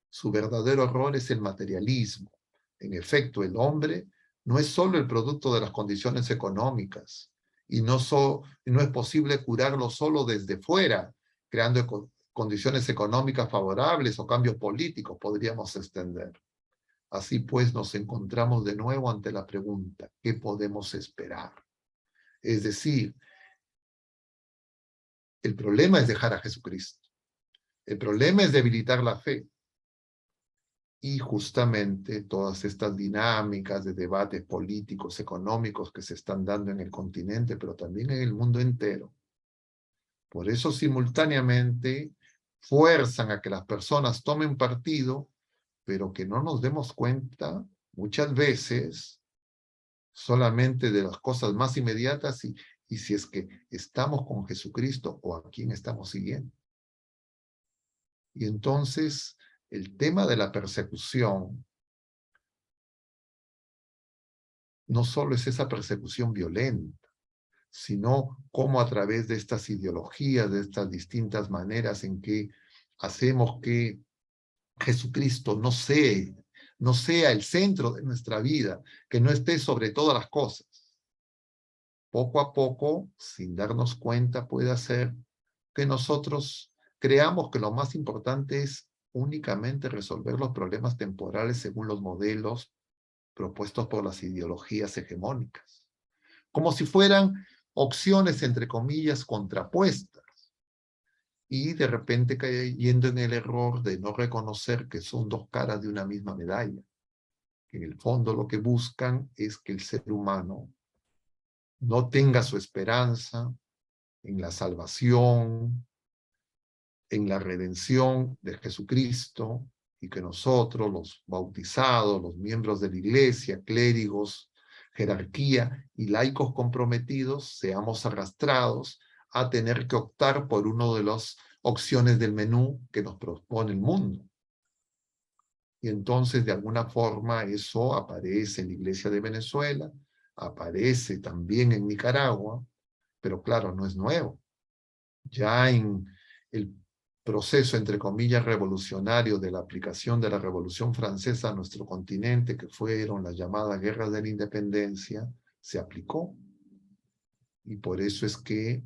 Su verdadero error es el materialismo. En efecto, el hombre no es solo el producto de las condiciones económicas, y no es posible curarlo solo desde fuera, creando condiciones económicas favorables o cambios políticos, podríamos extender. Así pues, nos encontramos de nuevo ante la pregunta, ¿qué podemos esperar? Es decir, el problema es dejar a Jesucristo. El problema es debilitar la fe. Y justamente todas estas dinámicas de debates políticos, económicos que se están dando en el continente, pero también en el mundo entero. Por eso simultáneamente fuerzan a que las personas tomen partido, pero que no nos demos cuenta muchas veces solamente de las cosas más inmediatas y si es que estamos con Jesucristo o a quién estamos siguiendo. Y entonces el tema de la persecución no solo es esa persecución violenta, sino cómo a través de estas ideologías, de estas distintas maneras en que hacemos que Jesucristo no sea el centro de nuestra vida, que no esté sobre todas las cosas. Poco a poco, sin darnos cuenta, puede hacer que nosotros creamos que lo más importante es únicamente resolver los problemas temporales según los modelos propuestos por las ideologías hegemónicas, como si fueran opciones, entre comillas, contrapuestas, y de repente cayendo en el error de no reconocer que son dos caras de una misma medalla. En el fondo lo que buscan es que el ser humano no tenga su esperanza en la salvación, en la redención de Jesucristo, y que nosotros, los bautizados, los miembros de la iglesia, clérigos, jerarquía y laicos comprometidos, seamos arrastrados a tener que optar por una de las opciones del menú que nos propone el mundo. Y entonces, de alguna forma, eso aparece en la iglesia de Venezuela, aparece también en Nicaragua, pero claro, no es nuevo. Ya en el proceso, entre comillas, revolucionario de la aplicación de la Revolución Francesa a nuestro continente, que fueron las llamadas guerras de la independencia, se aplicó. Y por eso es que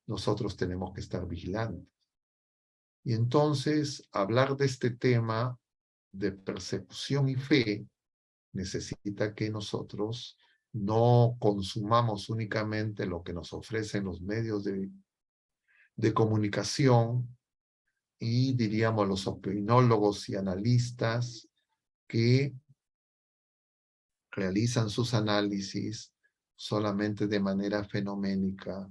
nosotros tenemos que estar vigilantes. Y entonces, hablar de este tema de persecución y fe necesita que nosotros no consumamos únicamente lo que nos ofrecen los medios de comunicación y, diríamos, los opinólogos y analistas que realizan sus análisis solamente de manera fenoménica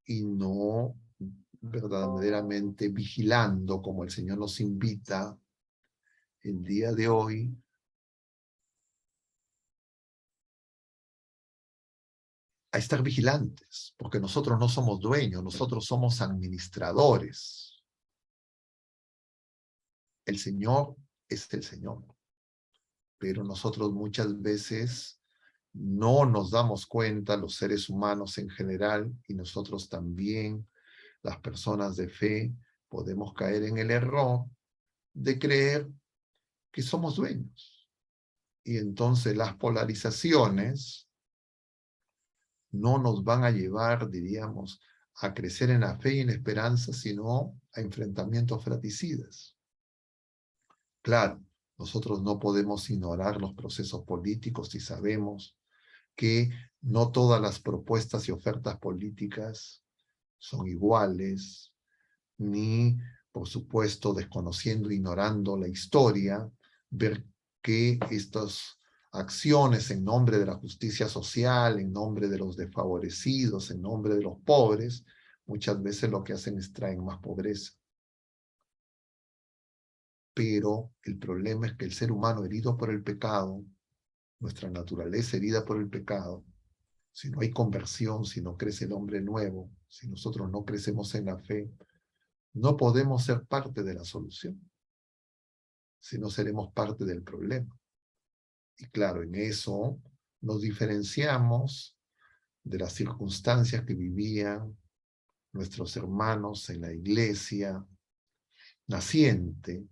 y no verdaderamente vigilando, como el Señor nos invita el día de hoy, a estar vigilantes, porque nosotros no somos dueños, nosotros somos administradores. El Señor es el Señor, pero nosotros muchas veces no nos damos cuenta, los seres humanos en general, y nosotros también, las personas de fe, podemos caer en el error de creer que somos dueños. Y entonces las polarizaciones no nos van a llevar, diríamos, a crecer en la fe y en la esperanza, sino a enfrentamientos fratricidas. Claro, nosotros no podemos ignorar los procesos políticos y sabemos que no todas las propuestas y ofertas políticas son iguales, ni, por supuesto, desconociendo, ignorando la historia, ver que estas acciones en nombre de la justicia social, en nombre de los desfavorecidos, en nombre de los pobres, muchas veces lo que hacen es traer más pobreza. Pero el problema es que el ser humano herido por el pecado, nuestra naturaleza herida por el pecado, si no hay conversión, si no crece el hombre nuevo, si nosotros no crecemos en la fe, no podemos ser parte de la solución, sino seremos parte del problema. Y claro, en eso nos diferenciamos de las circunstancias que vivían nuestros hermanos en la iglesia naciente,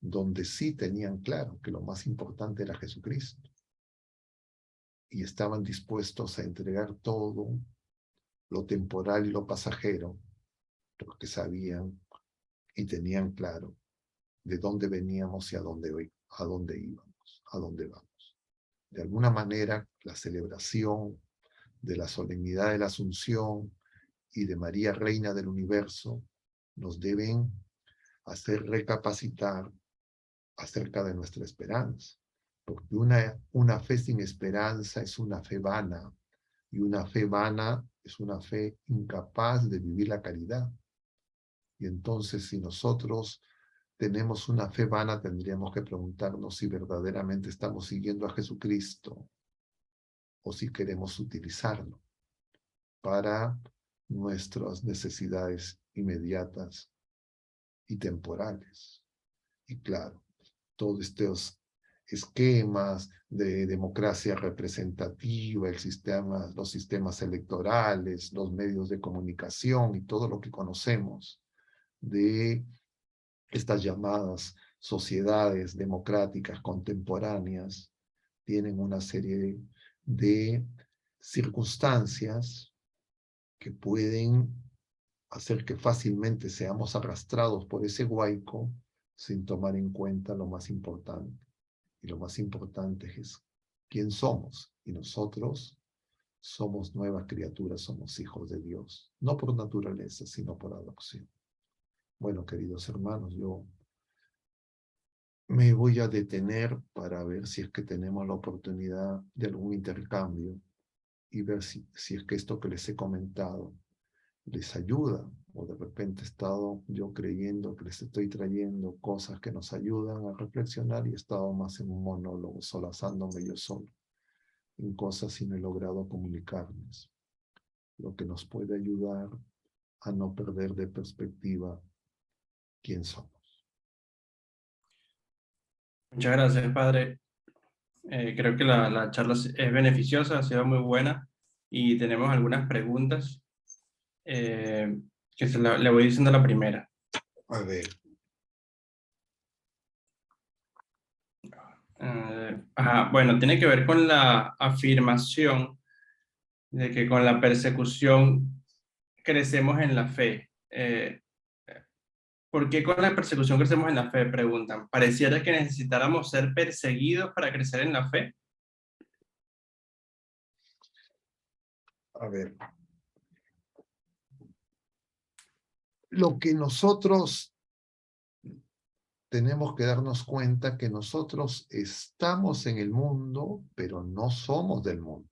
donde sí tenían claro que lo más importante era Jesucristo. Y estaban dispuestos a entregar todo, lo temporal y lo pasajero, porque sabían y tenían claro de dónde veníamos y a dónde íbamos, a dónde vamos. De alguna manera, la celebración de la solemnidad de la Asunción y de María Reina del Universo nos deben hacer recapacitar acerca de nuestra esperanza, porque una fe sin esperanza es una fe vana, y una fe vana es una fe incapaz de vivir la caridad. Y entonces, si nosotros tenemos una fe vana, tendríamos que preguntarnos si verdaderamente estamos siguiendo a Jesucristo o si queremos utilizarlo para nuestras necesidades inmediatas y temporales. Y claro, todos estos esquemas de democracia representativa, los sistemas electorales, los medios de comunicación y todo lo que conocemos de estas llamadas sociedades democráticas contemporáneas, tienen una serie de circunstancias que pueden hacer que fácilmente seamos arrastrados por ese huaico sin tomar en cuenta lo más importante. Y lo más importante es quién somos. Y nosotros somos nuevas criaturas, somos hijos de Dios. No por naturaleza, sino por adopción. Bueno, queridos hermanos, yo me voy a detener para ver si es que tenemos la oportunidad de algún intercambio y ver si es que esto que les he comentado les ayuda, o de repente he estado yo creyendo que les estoy trayendo cosas que nos ayudan a reflexionar y he estado más en un monólogo, solazándome yo solo, en cosas y no he logrado comunicarles, lo que nos puede ayudar a no perder de perspectiva quién somos. Muchas gracias, padre. Creo que la charla es beneficiosa, ha sido muy buena y tenemos algunas preguntas que le voy diciendo la primera. A ver. Bueno, tiene que ver con la afirmación de que con la persecución crecemos en la fe. ¿Por qué con la persecución crecemos en la fe? Preguntan. Pareciera que necesitáramos ser perseguidos para crecer en la fe. A ver, lo que nosotros tenemos que darnos cuenta que nosotros estamos en el mundo, pero no somos del mundo.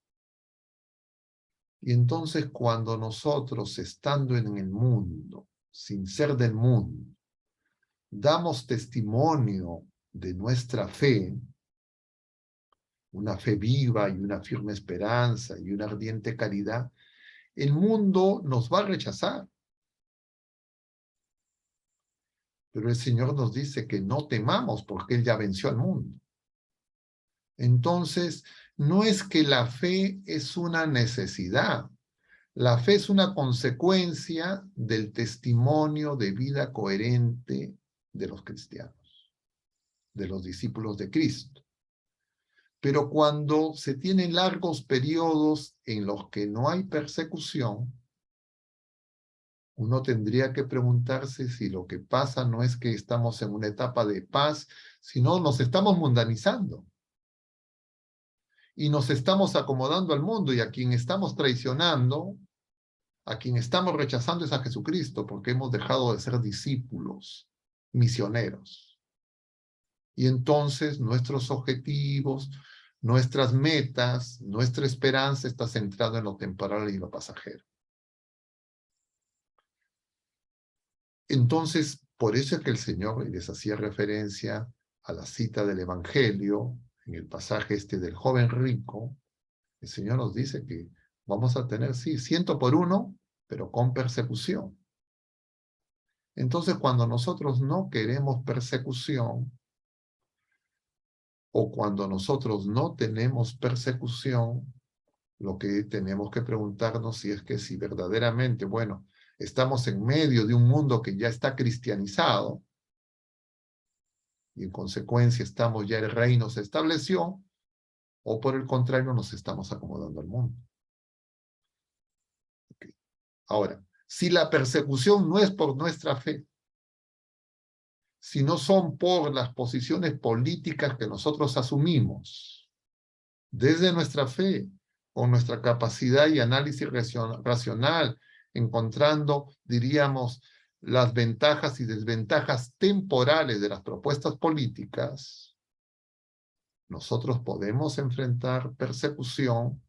Y entonces cuando nosotros, estando en el mundo, sin ser del mundo, damos testimonio de nuestra fe, una fe viva y una firme esperanza y una ardiente caridad, el mundo nos va a rechazar. Pero el Señor nos dice que no temamos porque Él ya venció al mundo. Entonces, no es que la fe es una necesidad. La fe es una consecuencia del testimonio de vida coherente de los cristianos, de los discípulos de Cristo. Pero cuando se tienen largos periodos en los que no hay persecución, uno tendría que preguntarse si lo que pasa no es que estamos en una etapa de paz, sino nos estamos mundanizando. Y nos estamos acomodando al mundo, y a quien estamos traicionando, a quien estamos rechazando es a Jesucristo, porque hemos dejado de ser discípulos, misioneros. Y entonces nuestros objetivos, nuestras metas, nuestra esperanza está centrada en lo temporal y lo pasajero. Entonces, por eso es que el Señor les hacía referencia a la cita del Evangelio, en el pasaje del joven rico. El Señor nos dice que vamos a tener, sí, 100 por 1, pero con persecución. Entonces, cuando nosotros no queremos persecución, o cuando nosotros no tenemos persecución, lo que tenemos que preguntarnos si es que si verdaderamente, bueno, estamos en medio de un mundo que ya está cristianizado, y en consecuencia estamos ya, el reino se estableció, o por el contrario nos estamos acomodando al mundo. Okay. Ahora, si la persecución no es por nuestra fe, sino son por las posiciones políticas que nosotros asumimos desde nuestra fe, con nuestra capacidad y análisis racional, encontrando, diríamos, las ventajas y desventajas temporales de las propuestas políticas, nosotros podemos enfrentar persecución,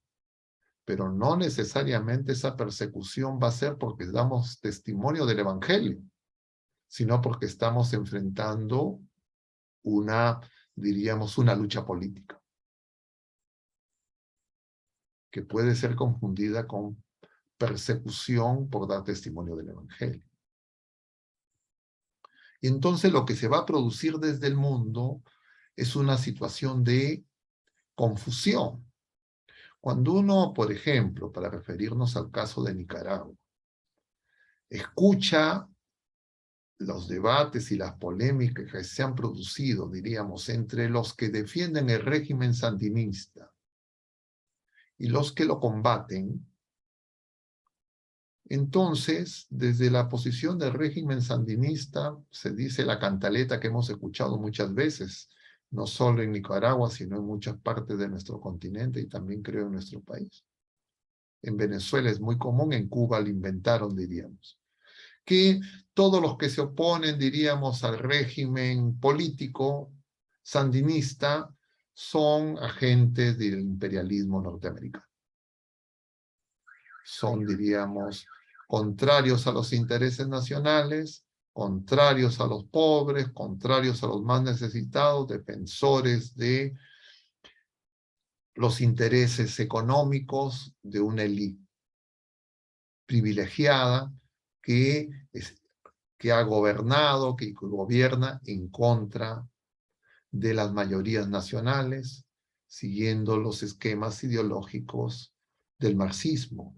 pero no necesariamente esa persecución va a ser porque damos testimonio del Evangelio, sino porque estamos enfrentando diríamos, una lucha política, que puede ser confundida con persecución por dar testimonio del Evangelio. Y entonces lo que se va a producir desde el mundo es una situación de confusión. Cuando uno, por ejemplo, para referirnos al caso de Nicaragua, escucha los debates y las polémicas que se han producido, diríamos, entre los que defienden el régimen sandinista y los que lo combaten, entonces, desde la posición del régimen sandinista, se dice la cantaleta que hemos escuchado muchas veces, no solo en Nicaragua, sino en muchas partes de nuestro continente y también creo en nuestro país. En Venezuela es muy común, en Cuba lo inventaron, diríamos. Que todos los que se oponen, diríamos, al régimen político sandinista son agentes del imperialismo norteamericano. Son, diríamos, contrarios a los intereses nacionales, contrarios a los pobres, contrarios a los más necesitados, defensores de los intereses económicos de una élite privilegiada que ha gobernado, que gobierna en contra de las mayorías nacionales, siguiendo los esquemas ideológicos del marxismo.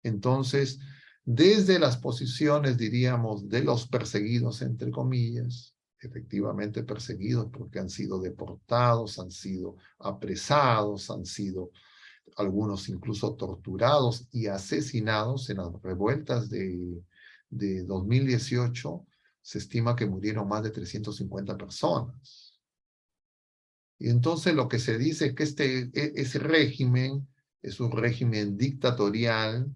Entonces, desde las posiciones, diríamos, de los perseguidos, entre comillas, efectivamente perseguidos porque han sido deportados, han sido apresados, han sido algunos incluso torturados y asesinados en las revueltas de 2018, se estima que murieron más de 350 personas. Y entonces lo que se dice es que ese régimen es un régimen dictatorial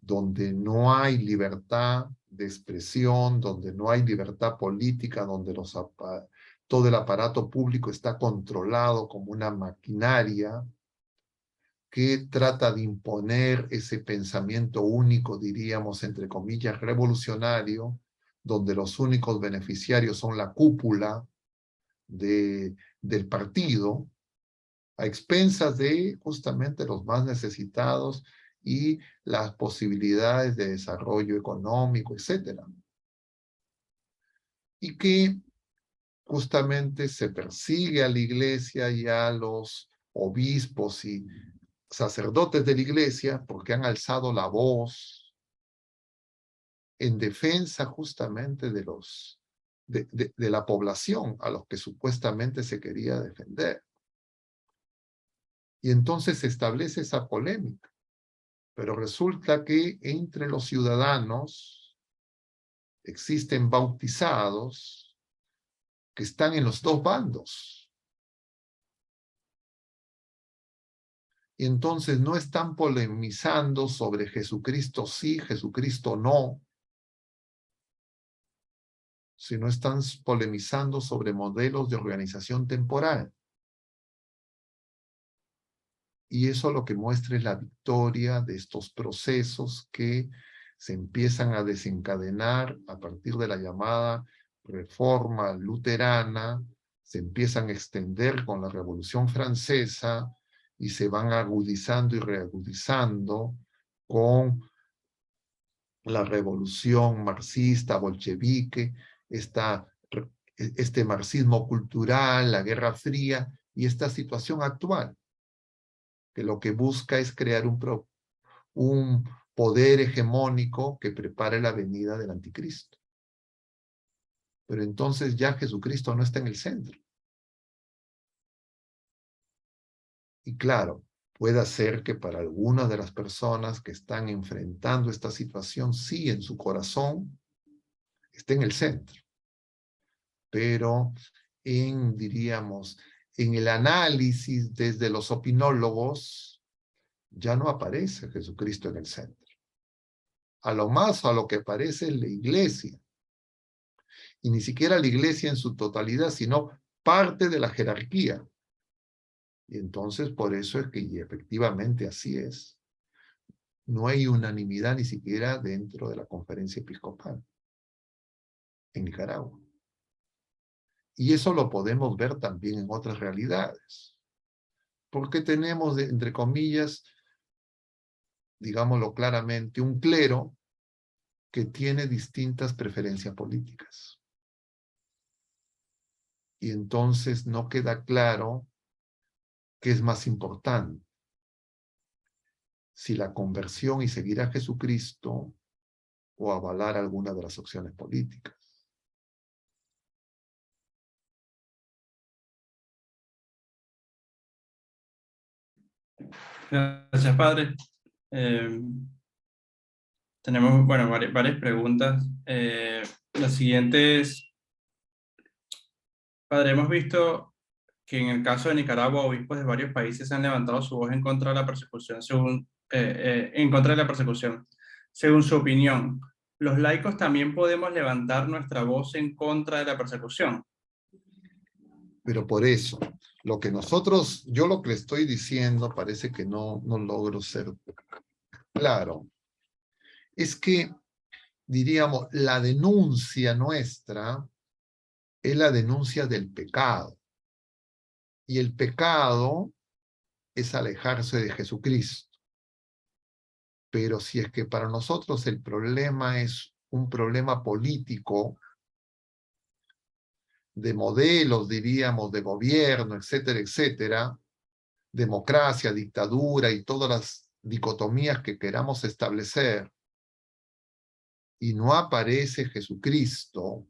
donde no hay libertad de expresión, donde no hay libertad política, donde todo el aparato público está controlado como una maquinaria que trata de imponer ese pensamiento único, diríamos, entre comillas, revolucionario, donde los únicos beneficiarios son la cúpula del partido, a expensas de justamente los más necesitados y las posibilidades de desarrollo económico, etc. Y que justamente se persigue a la iglesia y a los obispos y sacerdotes de la iglesia porque han alzado la voz en defensa justamente de la población a los que supuestamente se quería defender. Y entonces se establece esa polémica. Pero resulta que entre los ciudadanos existen bautizados que están en los dos bandos. Y entonces no están polemizando sobre Jesucristo sí, Jesucristo no, sino están polemizando sobre modelos de organización temporal. Y eso lo que muestra es la victoria de estos procesos que se empiezan a desencadenar a partir de la llamada Reforma Luterana, se empiezan a extender con la Revolución Francesa y se van agudizando y reagudizando con la Revolución marxista, bolchevique, este marxismo cultural, la Guerra Fría y esta situación actual, que lo que busca es crear un poder hegemónico que prepare la venida del anticristo. Pero entonces ya Jesucristo no está en el centro. Y claro, puede ser que para algunas de las personas que están enfrentando esta situación, sí, en su corazón, esté en el centro. Pero diríamos, en el análisis desde los opinólogos, ya no aparece Jesucristo en el centro. A lo más a lo que aparece es la iglesia. Y ni siquiera la iglesia en su totalidad, sino parte de la jerarquía. Y entonces por eso es que, y efectivamente así es, no hay unanimidad ni siquiera dentro de la conferencia episcopal en Nicaragua. Y eso lo podemos ver también en otras realidades. Porque tenemos, entre comillas, digámoslo claramente, un clero que tiene distintas preferencias políticas. Y entonces no queda claro qué es más importante, si la conversión y seguir a Jesucristo o avalar alguna de las opciones políticas. Gracias, padre. Tenemos, bueno, varias preguntas. La siguiente es, padre, hemos visto que en el caso de Nicaragua, obispos de varios países han levantado su voz en contra de la persecución, en contra de la persecución. Según su opinión, ¿los laicos también podemos levantar nuestra voz en contra de la persecución? Pero por eso, yo lo que le estoy diciendo parece que no logro ser claro. Es que, diríamos, la denuncia nuestra es la denuncia del pecado. Y el pecado es alejarse de Jesucristo. Pero si es que para nosotros el problema es un problema político, de modelos, diríamos, de gobierno, etcétera, etcétera, democracia, dictadura y todas las dicotomías que queramos establecer, y no aparece Jesucristo,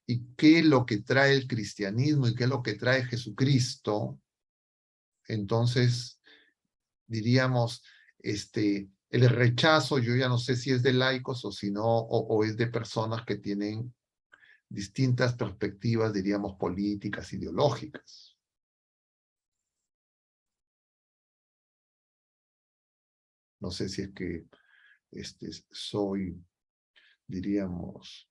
y qué es lo que trae el cristianismo y qué es lo que trae Jesucristo, entonces, diríamos, el El rechazo, yo ya no sé si es de laicos o si no, o es de personas que tienen distintas perspectivas, diríamos, políticas, ideológicas. No sé si es que soy, diríamos,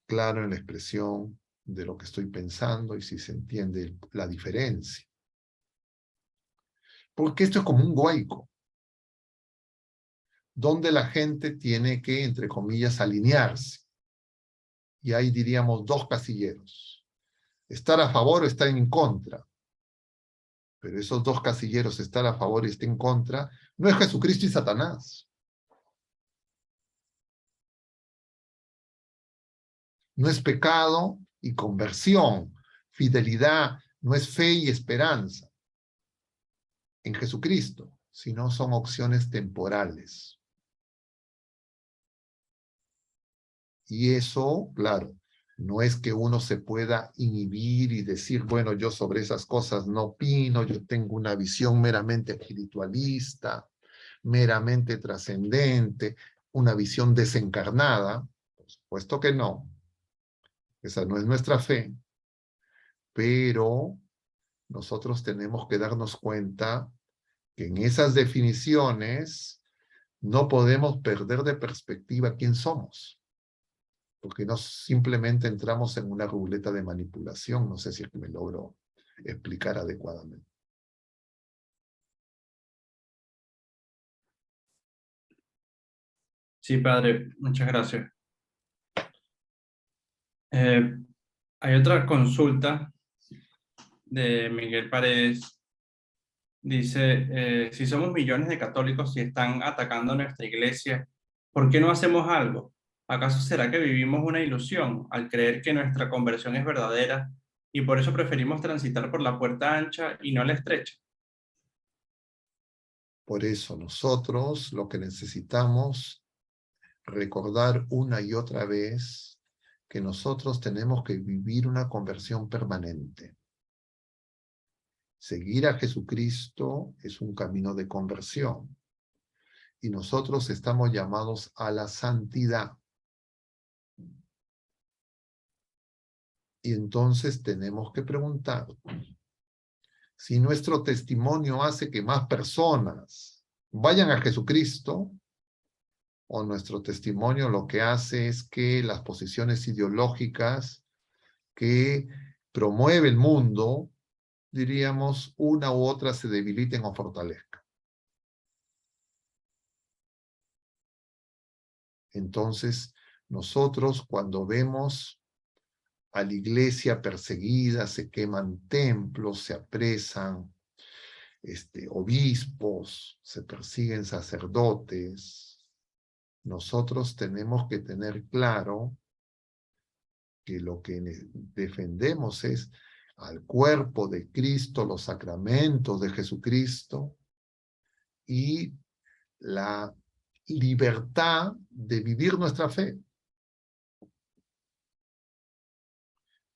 claro en la expresión de lo que estoy pensando y si se entiende la diferencia. Porque esto es como un huaico, donde la gente tiene que, entre comillas, alinearse. Y ahí diríamos dos casilleros. Estar a favor o estar en contra. Pero esos dos casilleros, estar a favor y estar en contra, no es Jesucristo y Satanás. No es pecado y conversión. Fidelidad no es fe y esperanza en Jesucristo, sino son opciones temporales. Y eso, claro, no es que uno se pueda inhibir y decir, bueno, yo sobre esas cosas no opino, yo tengo una visión meramente espiritualista, meramente trascendente, una visión desencarnada. Por supuesto que no. Esa no es nuestra fe, pero nosotros tenemos que darnos cuenta que en esas definiciones no podemos perder de perspectiva quién somos, porque no simplemente entramos en una ruleta de manipulación. No sé si es que me logro explicar adecuadamente. Sí, padre, muchas gracias. Eh, Hay otra consulta de Miguel Paredes. Dice, si somos millones de católicos y están atacando nuestra iglesia, ¿por qué no hacemos algo? ¿Acaso será que vivimos una ilusión al creer que nuestra conversión es verdadera y por eso preferimos transitar por la puerta ancha y no la estrecha? Por eso nosotros lo que necesitamos recordar una y otra vez que nosotros tenemos que vivir una conversión permanente. Seguir a Jesucristo es un camino de conversión y nosotros estamos llamados a la santidad. Y entonces tenemos que preguntar si nuestro testimonio hace que más personas vayan a Jesucristo, o nuestro testimonio lo que hace es que las posiciones ideológicas que promueve el mundo, diríamos, una u otra se debiliten o fortalezcan. Entonces, nosotros cuando vemos a la iglesia perseguida, se queman templos, se apresan obispos, se persiguen sacerdotes, nosotros tenemos que tener claro que lo que defendemos es al cuerpo de Cristo, los sacramentos de Jesucristo y la libertad de vivir nuestra fe.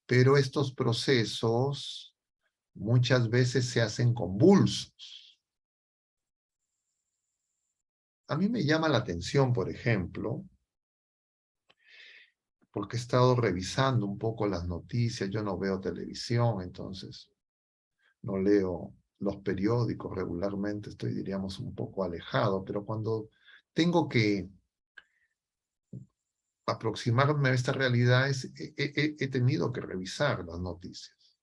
Pero estos procesos muchas veces se hacen convulsos. A mí me llama la atención, por ejemplo, porque he estado revisando un poco las noticias, yo no veo televisión, entonces no leo los periódicos regularmente, estoy, diríamos, un poco alejado, pero cuando tengo que aproximarme a esta realidad, he tenido que revisar las noticias.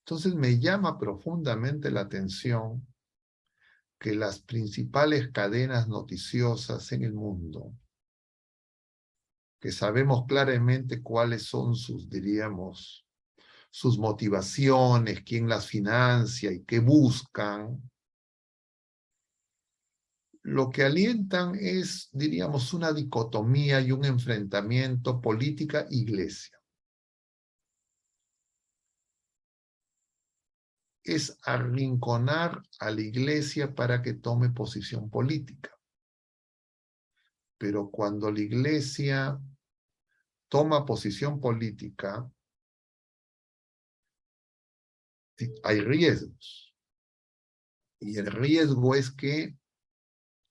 Entonces me llama profundamente la atención que las principales cadenas noticiosas en el mundo, que sabemos claramente cuáles son sus, diríamos, sus motivaciones, quién las financia y qué buscan, lo que alientan es, diríamos, una dicotomía y un enfrentamiento política-iglesia. Es arrinconar a la iglesia para que tome posición política. Pero cuando la iglesia toma posición política, hay riesgos. Y el riesgo es que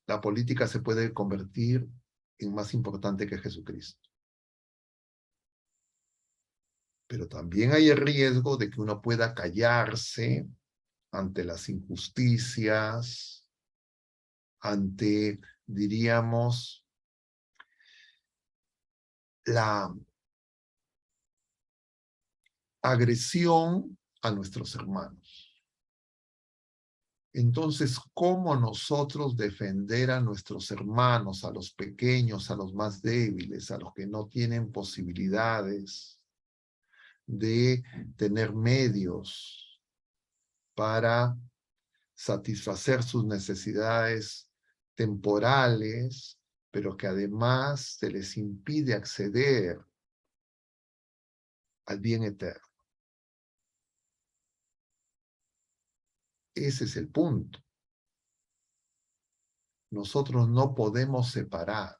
la política se puede convertir en más importante que Jesucristo. Pero también hay el riesgo de que uno pueda callarse ante las injusticias, ante, diríamos, la agresión a nuestros hermanos. Entonces, ¿cómo nosotros defender a nuestros hermanos, a los pequeños, a los más débiles, a los que no tienen posibilidades de tener medios para satisfacer sus necesidades temporales, pero que además se les impide acceder al bien eterno? Ese es el punto. Nosotros no podemos separar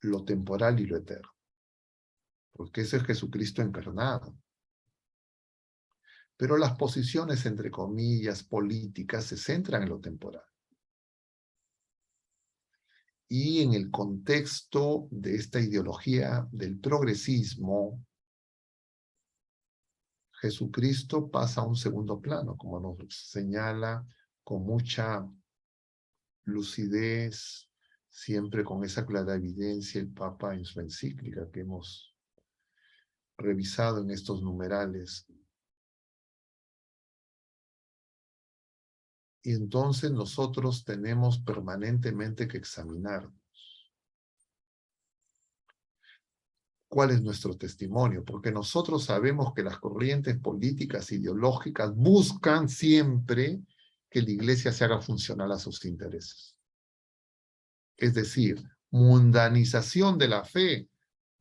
lo temporal y lo eterno, porque ese es Jesucristo encarnado. Pero las posiciones, entre comillas, políticas, se centran en lo temporal. Y en el contexto de esta ideología del progresismo, Jesucristo pasa a un segundo plano, como nos señala con mucha lucidez, siempre con esa clara evidencia el Papa en su encíclica que hemos revisado en estos numerales. Y entonces nosotros tenemos permanentemente que examinarnos. ¿Cuál es nuestro testimonio? Porque nosotros sabemos que las corrientes políticas ideológicas buscan siempre que la iglesia se haga funcional a sus intereses. Es decir, mundanización de la fe,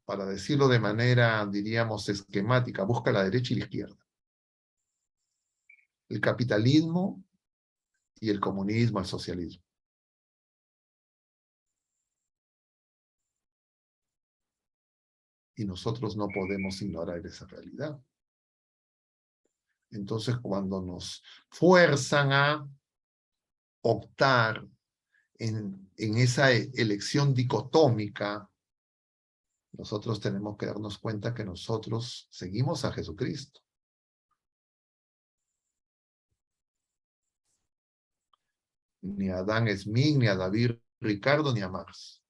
para decirlo de manera, diríamos, esquemática, busca la derecha y la izquierda. El capitalismo y el comunismo, el socialismo. Y nosotros no podemos ignorar esa realidad. Entonces, cuando nos fuerzan a optar en esa elección dicotómica, nosotros tenemos que darnos cuenta que nosotros seguimos a Jesucristo. Ni a Adam Smith, ni a David Ricardo, ni a Marx.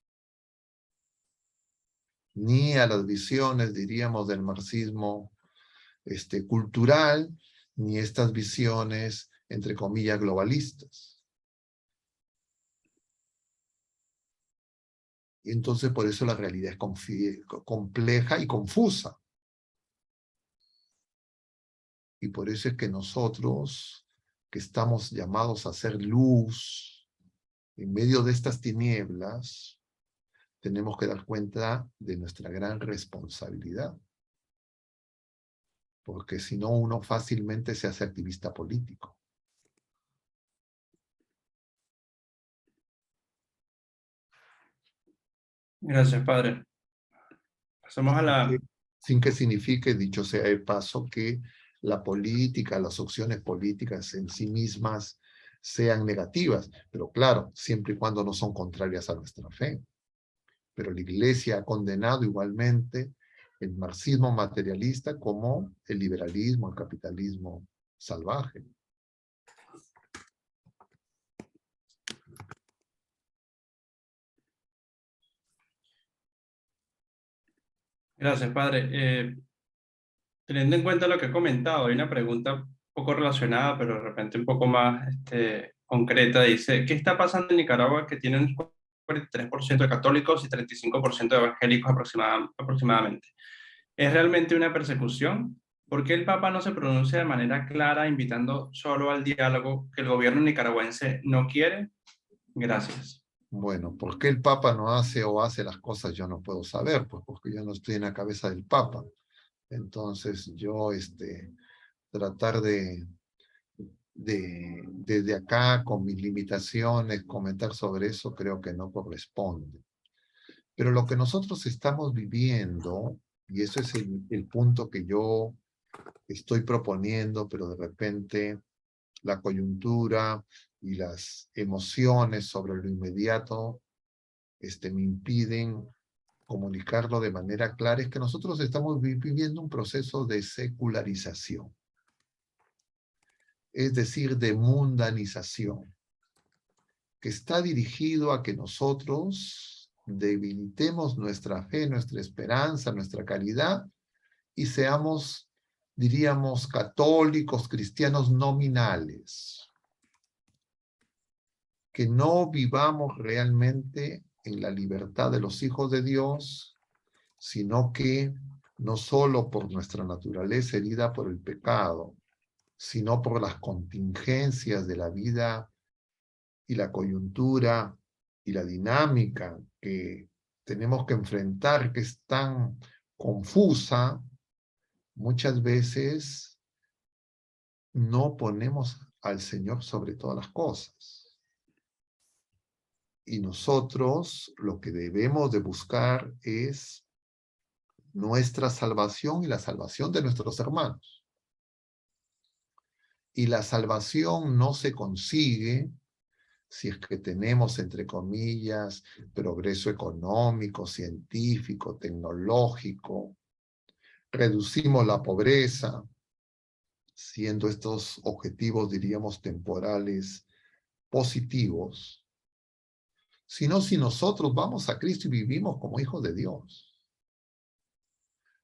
Ni a las visiones, diríamos, del marxismo cultural, ni estas visiones, entre comillas, globalistas. Y entonces por eso la realidad es compleja y confusa. Y por eso es que nosotros, que estamos llamados a hacer luz en medio de estas tinieblas, tenemos que dar cuenta de nuestra gran responsabilidad. Porque si no, uno fácilmente se hace activista político. Gracias, padre. Pasamos a la... Sin que signifique, dicho sea de paso, que la política, las opciones políticas en sí mismas sean negativas, pero claro, siempre y cuando no son contrarias a nuestra fe. Pero la Iglesia ha condenado igualmente el marxismo materialista como el liberalismo, el capitalismo salvaje. Gracias, padre. Teniendo en cuenta lo que he comentado, hay una pregunta un poco relacionada, pero de repente un poco más concreta. Dice, ¿qué está pasando en Nicaragua que tienen un 43% de católicos y 35% de evangélicos aproximadamente? ¿Es realmente una persecución? ¿Por qué el Papa no se pronuncia de manera clara, invitando solo al diálogo que el gobierno nicaragüense no quiere? Gracias. Bueno, ¿por qué el Papa no hace o hace las cosas? Yo no puedo saber, pues porque yo no estoy en la cabeza del Papa. Entonces yo tratar desde acá, con mis limitaciones, comentar sobre eso, creo que no corresponde. Pero lo que nosotros estamos viviendo, y eso es el punto que yo estoy proponiendo, pero de repente la coyuntura y las emociones sobre lo inmediato me impiden comunicarlo de manera clara, es que nosotros estamos viviendo un proceso de secularización, es decir, de mundanización, que está dirigido a que nosotros debilitemos nuestra fe, nuestra esperanza, nuestra caridad, y seamos, diríamos, católicos, cristianos nominales, que no vivamos realmente en la libertad de los hijos de Dios, sino que no solo por nuestra naturaleza herida por el pecado, sino por las contingencias de la vida y la coyuntura y la dinámica que tenemos que enfrentar, que es tan confusa, muchas veces no ponemos al Señor sobre todas las cosas. Y nosotros lo que debemos de buscar es nuestra salvación y la salvación de nuestros hermanos. Y la salvación no se consigue si es que tenemos, entre comillas, progreso económico, científico, tecnológico, reducimos la pobreza, siendo estos objetivos, diríamos, temporales positivos, sino si nosotros vamos a Cristo y vivimos como hijos de Dios.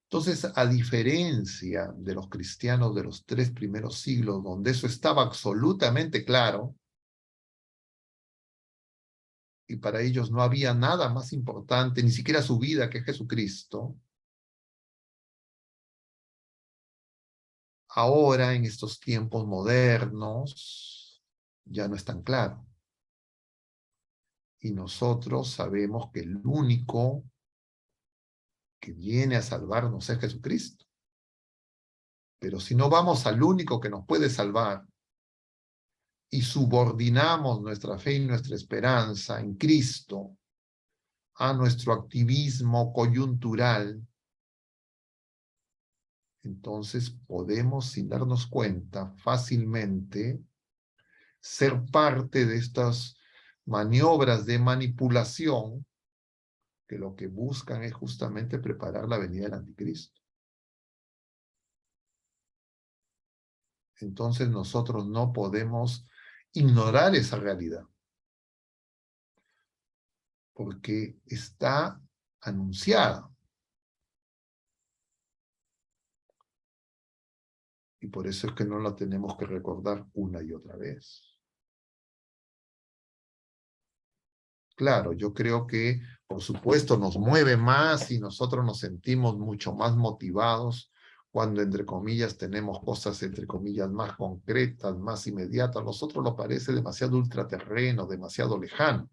Entonces, a diferencia de los cristianos de los 3 primeros siglos, donde eso estaba absolutamente claro, y para ellos no había nada más importante, ni siquiera su vida, que Jesucristo, ahora en estos tiempos modernos ya no es tan claro. Y nosotros sabemos que el único que viene a salvarnos es Jesucristo. Pero si no vamos al único que nos puede salvar y subordinamos nuestra fe y nuestra esperanza en Cristo a nuestro activismo coyuntural, entonces podemos, sin darnos cuenta, fácilmente ser parte de estas maniobras de manipulación que lo que buscan es justamente preparar la venida del anticristo. Entonces nosotros no podemos ignorar esa realidad, porque está anunciada. Y por eso es que no la tenemos que recordar una y otra vez. Claro, yo creo que, por supuesto, nos mueve más y nosotros nos sentimos mucho más motivados cuando, entre comillas, tenemos cosas, entre comillas, más concretas, más inmediatas. A nosotros nos parece demasiado ultraterreno, demasiado lejano.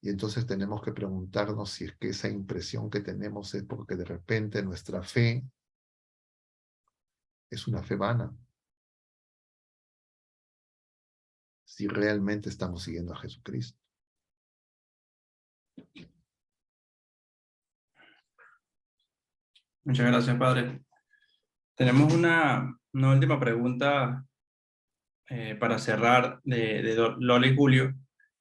Y entonces tenemos que preguntarnos si es que esa impresión que tenemos es porque de repente nuestra fe es una fe vana. Si realmente estamos siguiendo a Jesucristo. Muchas gracias, padre. Tenemos una última pregunta para cerrar de Lola y Julio,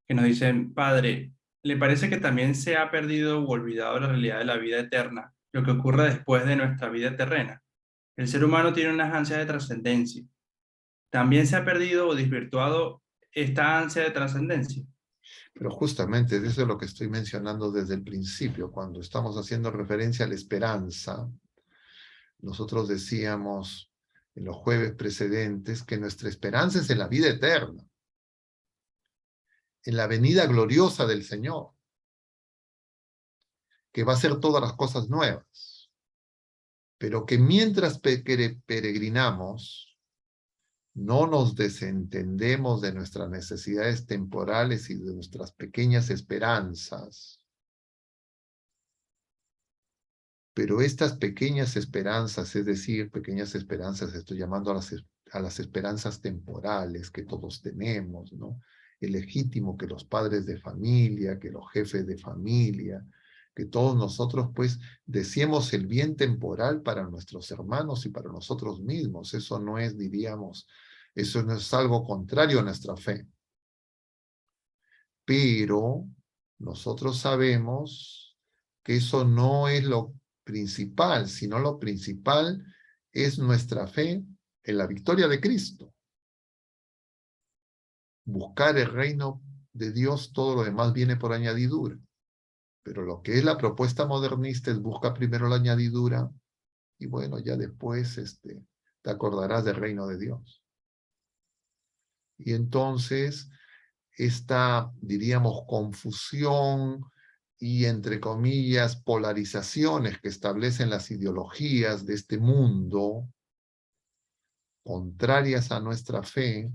que nos dicen, padre, ¿le parece que también se ha perdido o olvidado la realidad de la vida eterna, lo que ocurre después de nuestra vida terrena? El ser humano tiene unas ansias de trascendencia. ¿También se ha perdido o desvirtuado esta ansia de trascendencia? Pero justamente eso es lo que estoy mencionando desde el principio, cuando estamos haciendo referencia a la esperanza. Nosotros decíamos en los jueves precedentes que nuestra esperanza es en la vida eterna, en la venida gloriosa del Señor, que va a hacer todas las cosas nuevas. Pero que mientras peregrinamos, no nos desentendemos de nuestras necesidades temporales y de nuestras pequeñas esperanzas. Pero estas pequeñas esperanzas, es decir, pequeñas esperanzas, estoy llamando a las esperanzas temporales que todos tenemos, ¿no? Es legítimo que los padres de familia, que los jefes de familia, que todos nosotros pues deseemos el bien temporal para nuestros hermanos y para nosotros mismos. Eso no es, diríamos, Eso no es algo contrario a nuestra fe. Pero nosotros sabemos que eso no es lo principal, sino lo principal es nuestra fe en la victoria de Cristo. Buscar el reino de Dios, todo lo demás viene por añadidura. Pero lo que es la propuesta modernista es busca primero la añadidura y bueno, ya después te acordarás del reino de Dios. Y entonces esta, diríamos, confusión y, entre comillas, polarizaciones que establecen las ideologías de este mundo, contrarias a nuestra fe,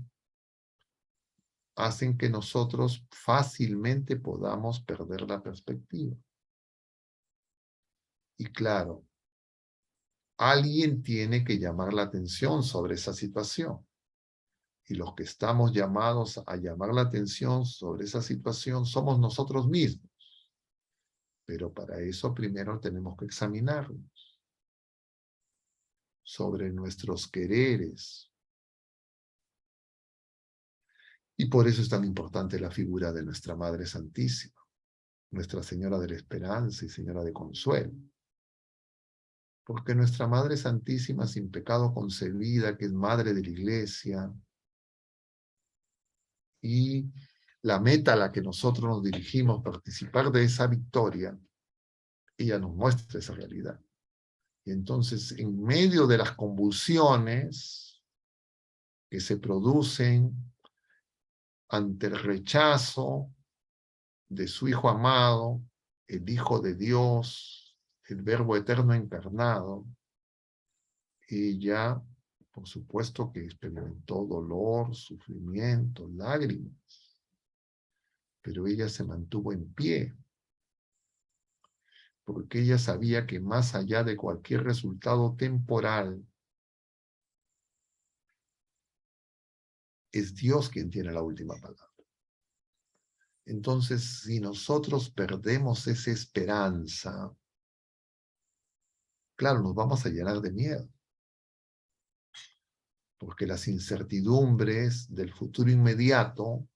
hacen que nosotros fácilmente podamos perder la perspectiva. Y claro, alguien tiene que llamar la atención sobre esa situación. Y los que estamos llamados a llamar la atención sobre esa situación somos nosotros mismos. Pero para eso primero tenemos que examinarnos sobre nuestros quereres. Y por eso es tan importante la figura de nuestra Madre Santísima, Nuestra Señora de la Esperanza y Señora de Consuelo. Porque nuestra Madre Santísima, sin pecado concebida, que es Madre de la Iglesia, y la meta a la que nosotros nos dirigimos, participar de esa victoria, ella nos muestra esa realidad. Y entonces, en medio de las convulsiones que se producen ante el rechazo de su Hijo amado, el Hijo de Dios, el Verbo eterno encarnado, ella, por supuesto que experimentó dolor, sufrimiento, lágrimas, pero ella se mantuvo en pie, porque ella sabía que más allá de cualquier resultado temporal, es Dios quien tiene la última palabra. Entonces, si nosotros perdemos esa esperanza, claro, nos vamos a llenar de miedo, porque las incertidumbres del futuro inmediato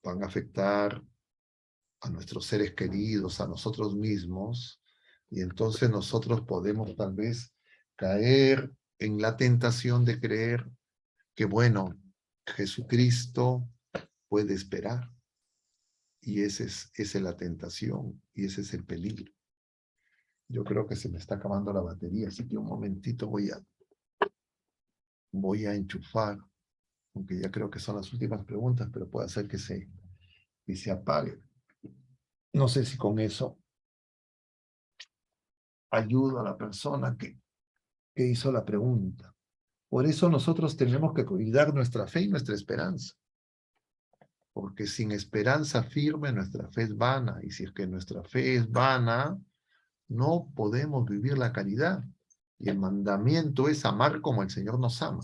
van a afectar a nuestros seres queridos, a nosotros mismos, y entonces nosotros podemos tal vez caer en la tentación de creer que, bueno, Jesucristo puede esperar. Y esa es la tentación, y ese es el peligro. Yo creo que se me está acabando la batería, así que un momentito voy a enchufar, aunque ya creo que son las últimas preguntas, pero puede ser que se apague. No sé si con eso ayudo a la persona que hizo la pregunta. Por eso nosotros tenemos que cuidar nuestra fe y nuestra esperanza. Porque sin esperanza firme nuestra fe es vana. Y si es que nuestra fe es vana, no podemos vivir la caridad. Y el mandamiento es amar como el Señor nos ama.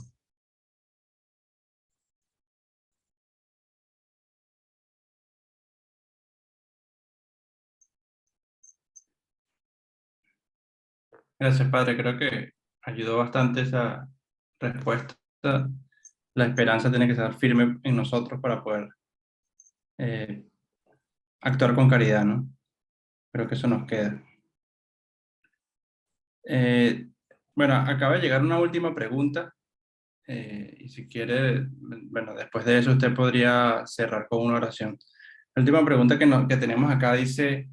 Gracias, Padre. Creo que ayudó bastante esa respuesta. La esperanza tiene que estar firme en nosotros para poder eh, actuar con caridad, ¿no? Creo que eso nos queda. Eh, bueno, acaba de llegar una última pregunta. Y si quiere, bueno, después de eso usted podría cerrar con una oración. La última pregunta que tenemos acá dice,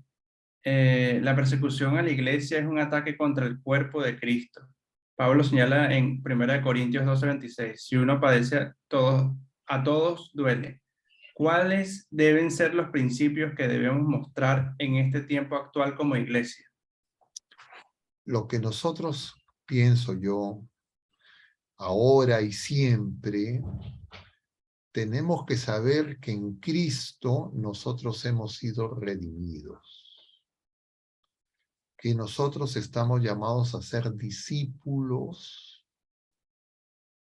la persecución a la iglesia es un ataque contra el cuerpo de Cristo. Pablo señala en 1 Corintios 12:26, si uno padece a todos duele. ¿Cuáles deben ser los principios que debemos mostrar en este tiempo actual como iglesia? Lo que nosotros, pienso yo, ahora y siempre, tenemos que saber que en Cristo nosotros hemos sido redimidos. Que nosotros estamos llamados a ser discípulos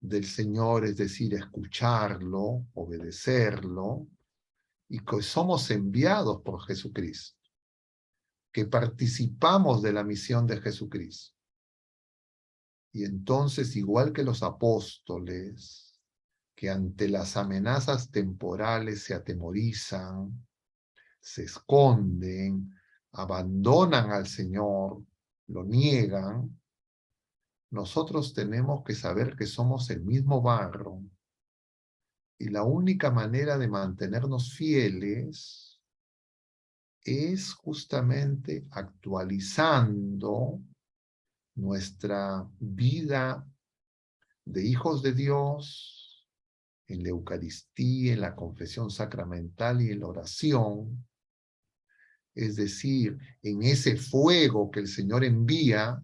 del Señor, es decir, escucharlo, obedecerlo, y que somos enviados por Jesucristo, que participamos de la misión de Jesucristo. Y entonces, igual que los apóstoles, que ante las amenazas temporales se atemorizan, se esconden, abandonan al Señor, lo niegan, nosotros tenemos que saber que somos el mismo barro y la única manera de mantenernos fieles es justamente actualizando nuestra vida de hijos de Dios en la Eucaristía, en la confesión sacramental y en la oración, es decir, en ese fuego que el Señor envía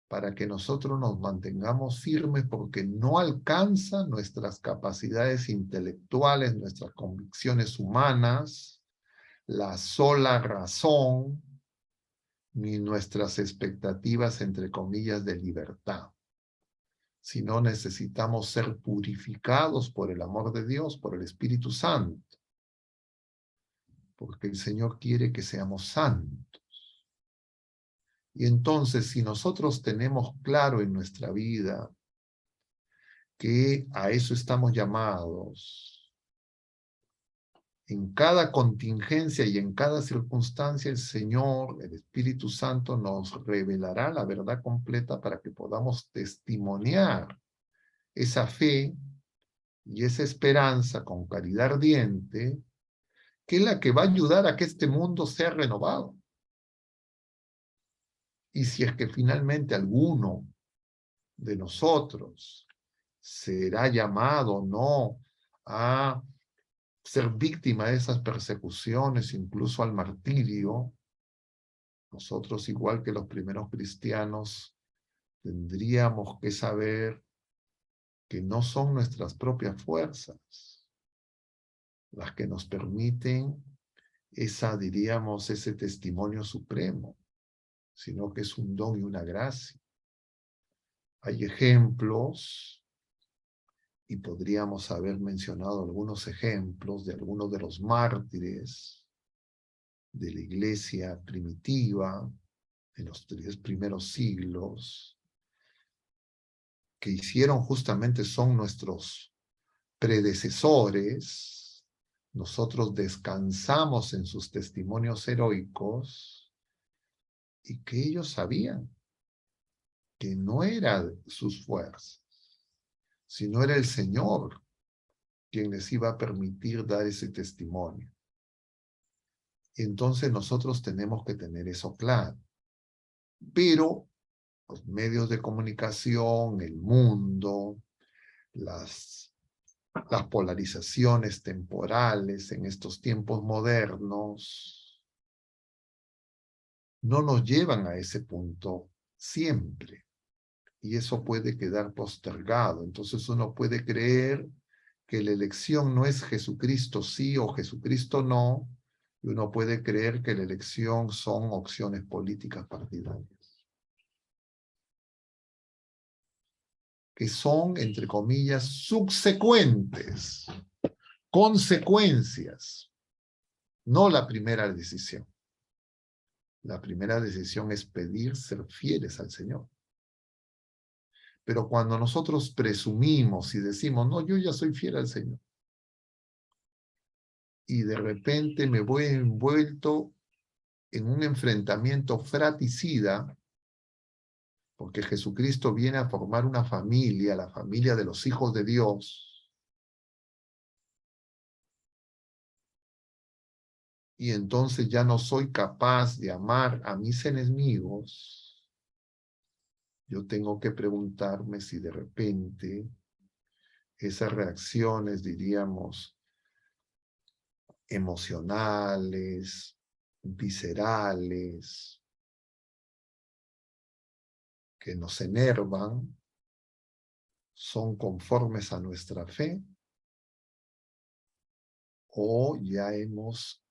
para que nosotros nos mantengamos firmes porque no alcanza nuestras capacidades intelectuales, nuestras convicciones humanas, la sola razón, ni nuestras expectativas, entre comillas, de libertad. Si no, necesitamos ser purificados por el amor de Dios, por el Espíritu Santo, porque el Señor quiere que seamos santos. Y entonces, si nosotros tenemos claro en nuestra vida que a eso estamos llamados, en cada contingencia y en cada circunstancia el Señor, el Espíritu Santo, nos revelará la verdad completa para que podamos testimoniar esa fe y esa esperanza con caridad ardiente, que es la que va a ayudar a que este mundo sea renovado. Y si es que finalmente alguno de nosotros será llamado o no a ser víctima de esas persecuciones, incluso al martirio, nosotros, igual que los primeros cristianos, tendríamos que saber que no son nuestras propias fuerzas las que nos permiten ese testimonio supremo, sino que es un don y una gracia. Hay ejemplos, y podríamos haber mencionado algunos ejemplos de algunos de los mártires de la iglesia primitiva, en los 3 primeros siglos, que hicieron justamente, son nuestros predecesores. Nosotros descansamos en sus testimonios heroicos y que ellos sabían que no eran sus fuerzas, sino era el Señor quien les iba a permitir dar ese testimonio. Entonces nosotros tenemos que tener eso claro. Pero los medios de comunicación, el mundo, las polarizaciones temporales en estos tiempos modernos no nos llevan a ese punto siempre. Y eso puede quedar postergado. Entonces uno puede creer que la elección no es Jesucristo sí o Jesucristo no, y uno puede creer que la elección son opciones políticas partidarias, que son, entre comillas, subsecuentes, consecuencias, no la primera decisión. La primera decisión es pedir ser fieles al Señor. Pero cuando nosotros presumimos y decimos, no, yo ya soy fiel al Señor, y de repente me voy envuelto en un enfrentamiento fratricida, porque Jesucristo viene a formar una familia, la familia de los hijos de Dios, y entonces ya no soy capaz de amar a mis enemigos, yo tengo que preguntarme si de repente esas reacciones, diríamos, emocionales, viscerales, que nos enervan, son conformes a nuestra fe, o ya hemos,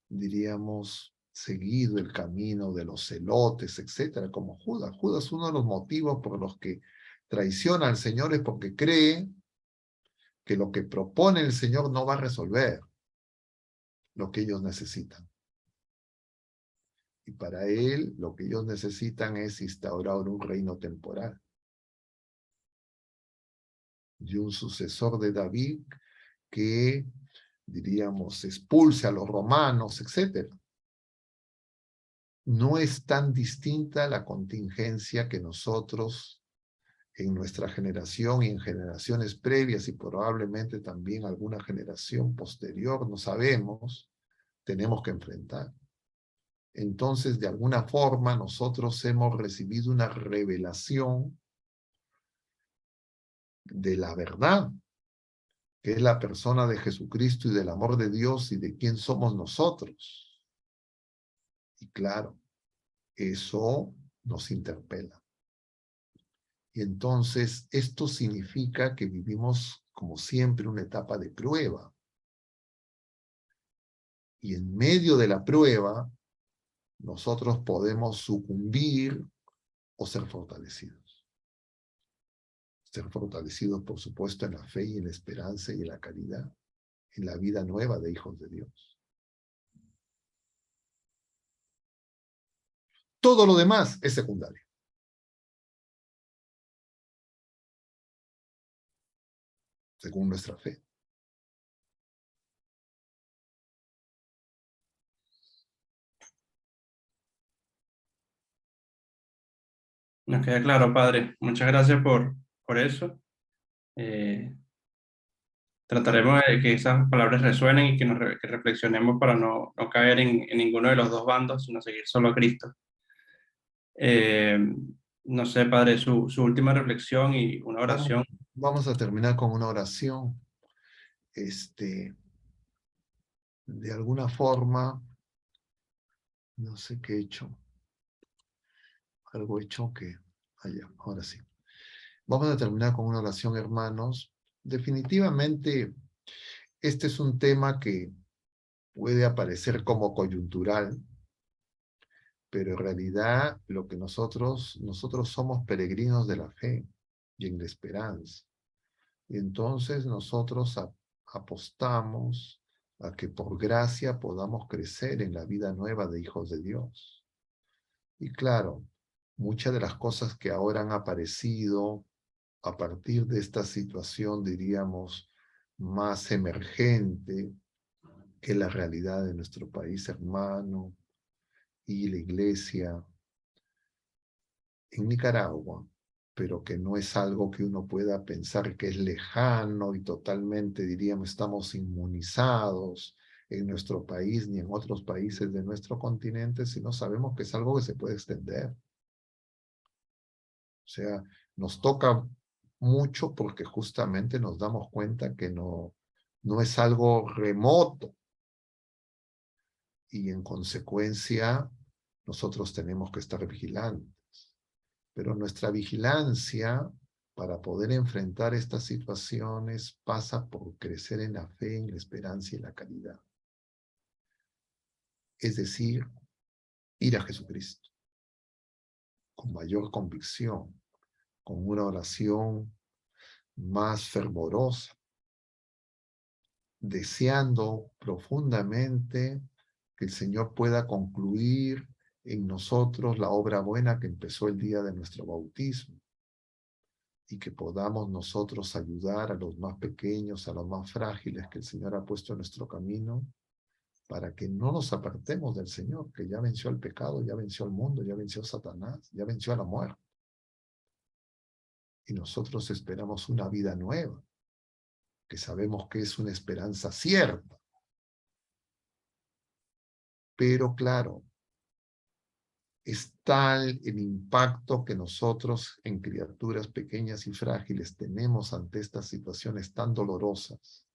diríamos, seguido el camino de los celotes, etcétera, como Judas. Judas, uno de los motivos por los que traiciona al Señor es porque cree que lo que propone el Señor no va a resolver lo que ellos necesitan. Y para él, lo que ellos necesitan es instaurar un reino temporal. Y un sucesor de David que, diríamos, expulse a los romanos, etc. No es tan distinta la contingencia que nosotros en nuestra generación y en generaciones previas y probablemente también alguna generación posterior, no sabemos, tenemos que enfrentar. Entonces, de alguna forma, nosotros hemos recibido una revelación de la verdad, que es la persona de Jesucristo y del amor de Dios y de quién somos nosotros. Y claro, eso nos interpela. Y entonces, esto significa que vivimos, como siempre, una etapa de prueba. Y en medio de la prueba, nosotros podemos sucumbir o ser fortalecidos. Ser fortalecidos, por supuesto, en la fe y en la esperanza y en la caridad, en la vida nueva de hijos de Dios. Todo lo demás es secundario. Según nuestra fe. Nos queda claro, Padre. Muchas gracias por eso. Trataremos de que esas palabras resuenen y que, que reflexionemos para no caer en ninguno de los dos bandos, sino seguir solo a Cristo. Eh, no sé, Padre, su última reflexión y una oración. Vamos a terminar con una oración. De alguna forma, no sé qué he hecho. Algo hecho que... Allá, ahora sí. Vamos a terminar con una oración, hermanos. Definitivamente, este es un tema que puede aparecer como coyuntural, pero en realidad lo que nosotros somos peregrinos de la fe y en la esperanza. Y entonces nosotros apostamos a que por gracia podamos crecer en la vida nueva de hijos de Dios. Y claro, muchas de las cosas que ahora han aparecido a partir de esta situación, diríamos, más emergente, que la realidad de nuestro país hermano y la iglesia en Nicaragua, pero que no es algo que uno pueda pensar que es lejano y totalmente, diríamos, estamos inmunizados en nuestro país ni en otros países de nuestro continente, sino sabemos que es algo que se puede extender. O sea, nos toca mucho porque justamente nos damos cuenta que no es algo remoto y en consecuencia nosotros tenemos que estar vigilantes. Pero nuestra vigilancia para poder enfrentar estas situaciones pasa por crecer en la fe, en la esperanza y en la caridad. Es decir, ir a Jesucristo con mayor convicción, con una oración más fervorosa, deseando profundamente que el Señor pueda concluir en nosotros la obra buena que empezó el día de nuestro bautismo y que podamos nosotros ayudar a los más pequeños, a los más frágiles que el Señor ha puesto en nuestro camino, para que no nos apartemos del Señor, que ya venció el pecado, ya venció el mundo, ya venció Satanás, ya venció a la muerte. Y nosotros esperamos una vida nueva, que sabemos que es una esperanza cierta. Pero claro, es tal el impacto que nosotros en criaturas pequeñas y frágiles tenemos ante estas situaciones tan dolorosas.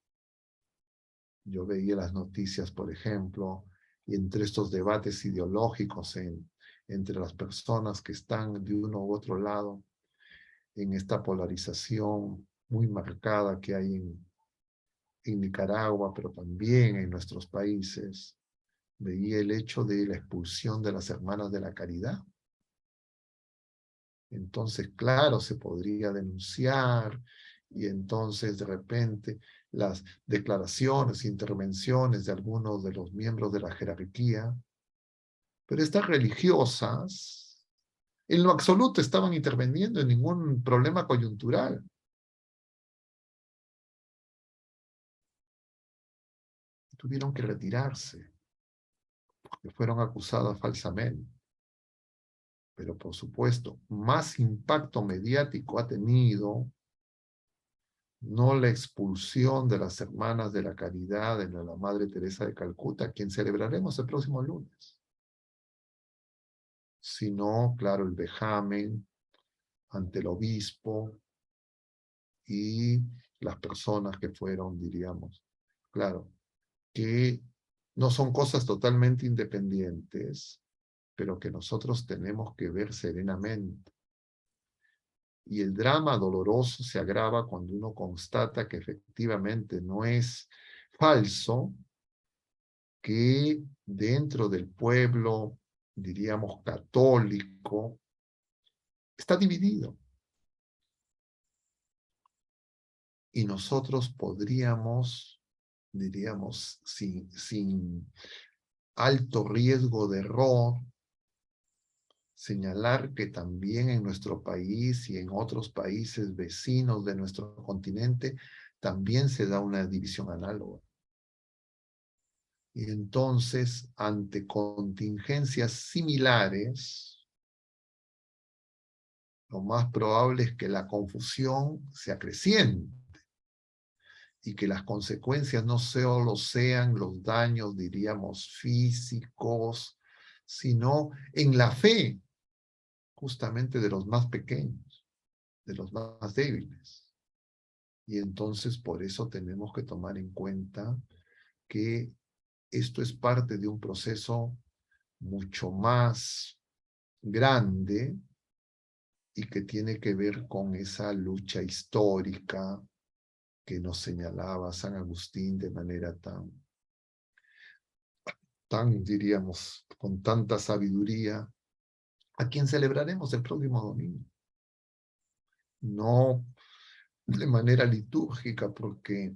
Yo veía las noticias, por ejemplo, y entre estos debates ideológicos entre las personas que están de uno u otro lado, en esta polarización muy marcada que hay en Nicaragua, pero también en nuestros países, veía el hecho de la expulsión de las hermanas de la caridad. Entonces, claro, se podría denunciar y entonces de repente las declaraciones, intervenciones de algunos de los miembros de la jerarquía, Pero estas religiosas, en lo absoluto estaban interviniendo en ningún problema coyuntural. Tuvieron que retirarse, porque fueron acusadas falsamente. Pero por supuesto, más impacto mediático ha tenido no la expulsión de las hermanas de la caridad de la Madre Teresa de Calcuta, a quien celebraremos el próximo lunes, sino, claro, el vejamen ante el obispo y las personas que fueron, diríamos, claro, que no son cosas totalmente independientes, pero que nosotros tenemos que ver serenamente. Y el drama doloroso se agrava cuando uno constata que efectivamente no es falso que dentro del pueblo, diríamos, católico, está dividido. Y nosotros podríamos, diríamos, sin alto riesgo de error, señalar que también en nuestro país y en otros países vecinos de nuestro continente también se da una división análoga. Y entonces, ante contingencias similares, lo más probable es que la confusión se acreciente y que las consecuencias no solo sean los daños, diríamos, físicos, sino en la fe, justamente de los más pequeños, de los más débiles. Y entonces por eso tenemos que tomar en cuenta que esto es parte de un proceso mucho más grande y que tiene que ver con esa lucha histórica que nos señalaba San Agustín de manera tan, diríamos, con tanta sabiduría, a quien celebraremos el próximo domingo. No de manera litúrgica, porque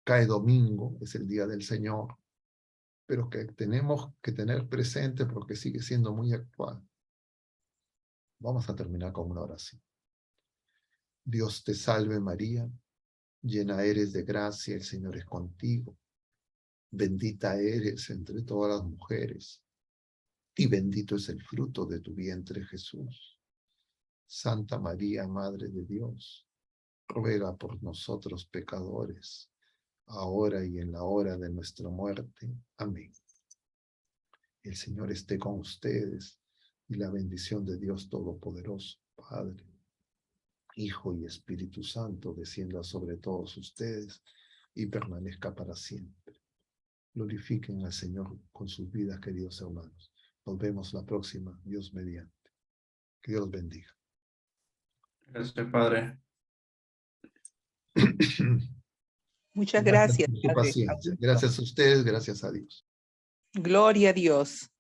cae domingo, es el día del Señor, pero que tenemos que tener presente porque sigue siendo muy actual. Vamos a terminar con una oración. Dios te salve María, llena eres de gracia, el Señor es contigo. Bendita eres entre todas las mujeres, y bendito es el fruto de tu vientre, Jesús. Santa María, Madre de Dios, ruega por nosotros pecadores, ahora y en la hora de nuestra muerte. Amén. El Señor esté con ustedes, y la bendición de Dios Todopoderoso, Padre, Hijo y Espíritu Santo, descienda sobre todos ustedes y permanezca para siempre. Glorifiquen al Señor con sus vidas, queridos hermanos. Nos vemos la próxima, Dios mediante. Que Dios bendiga. Gracias, Padre. Muchas gracias. Por su paciencia. Gracias a ustedes, gracias a Dios. Gloria a Dios.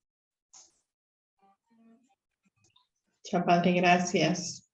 Chao, Padre, gracias.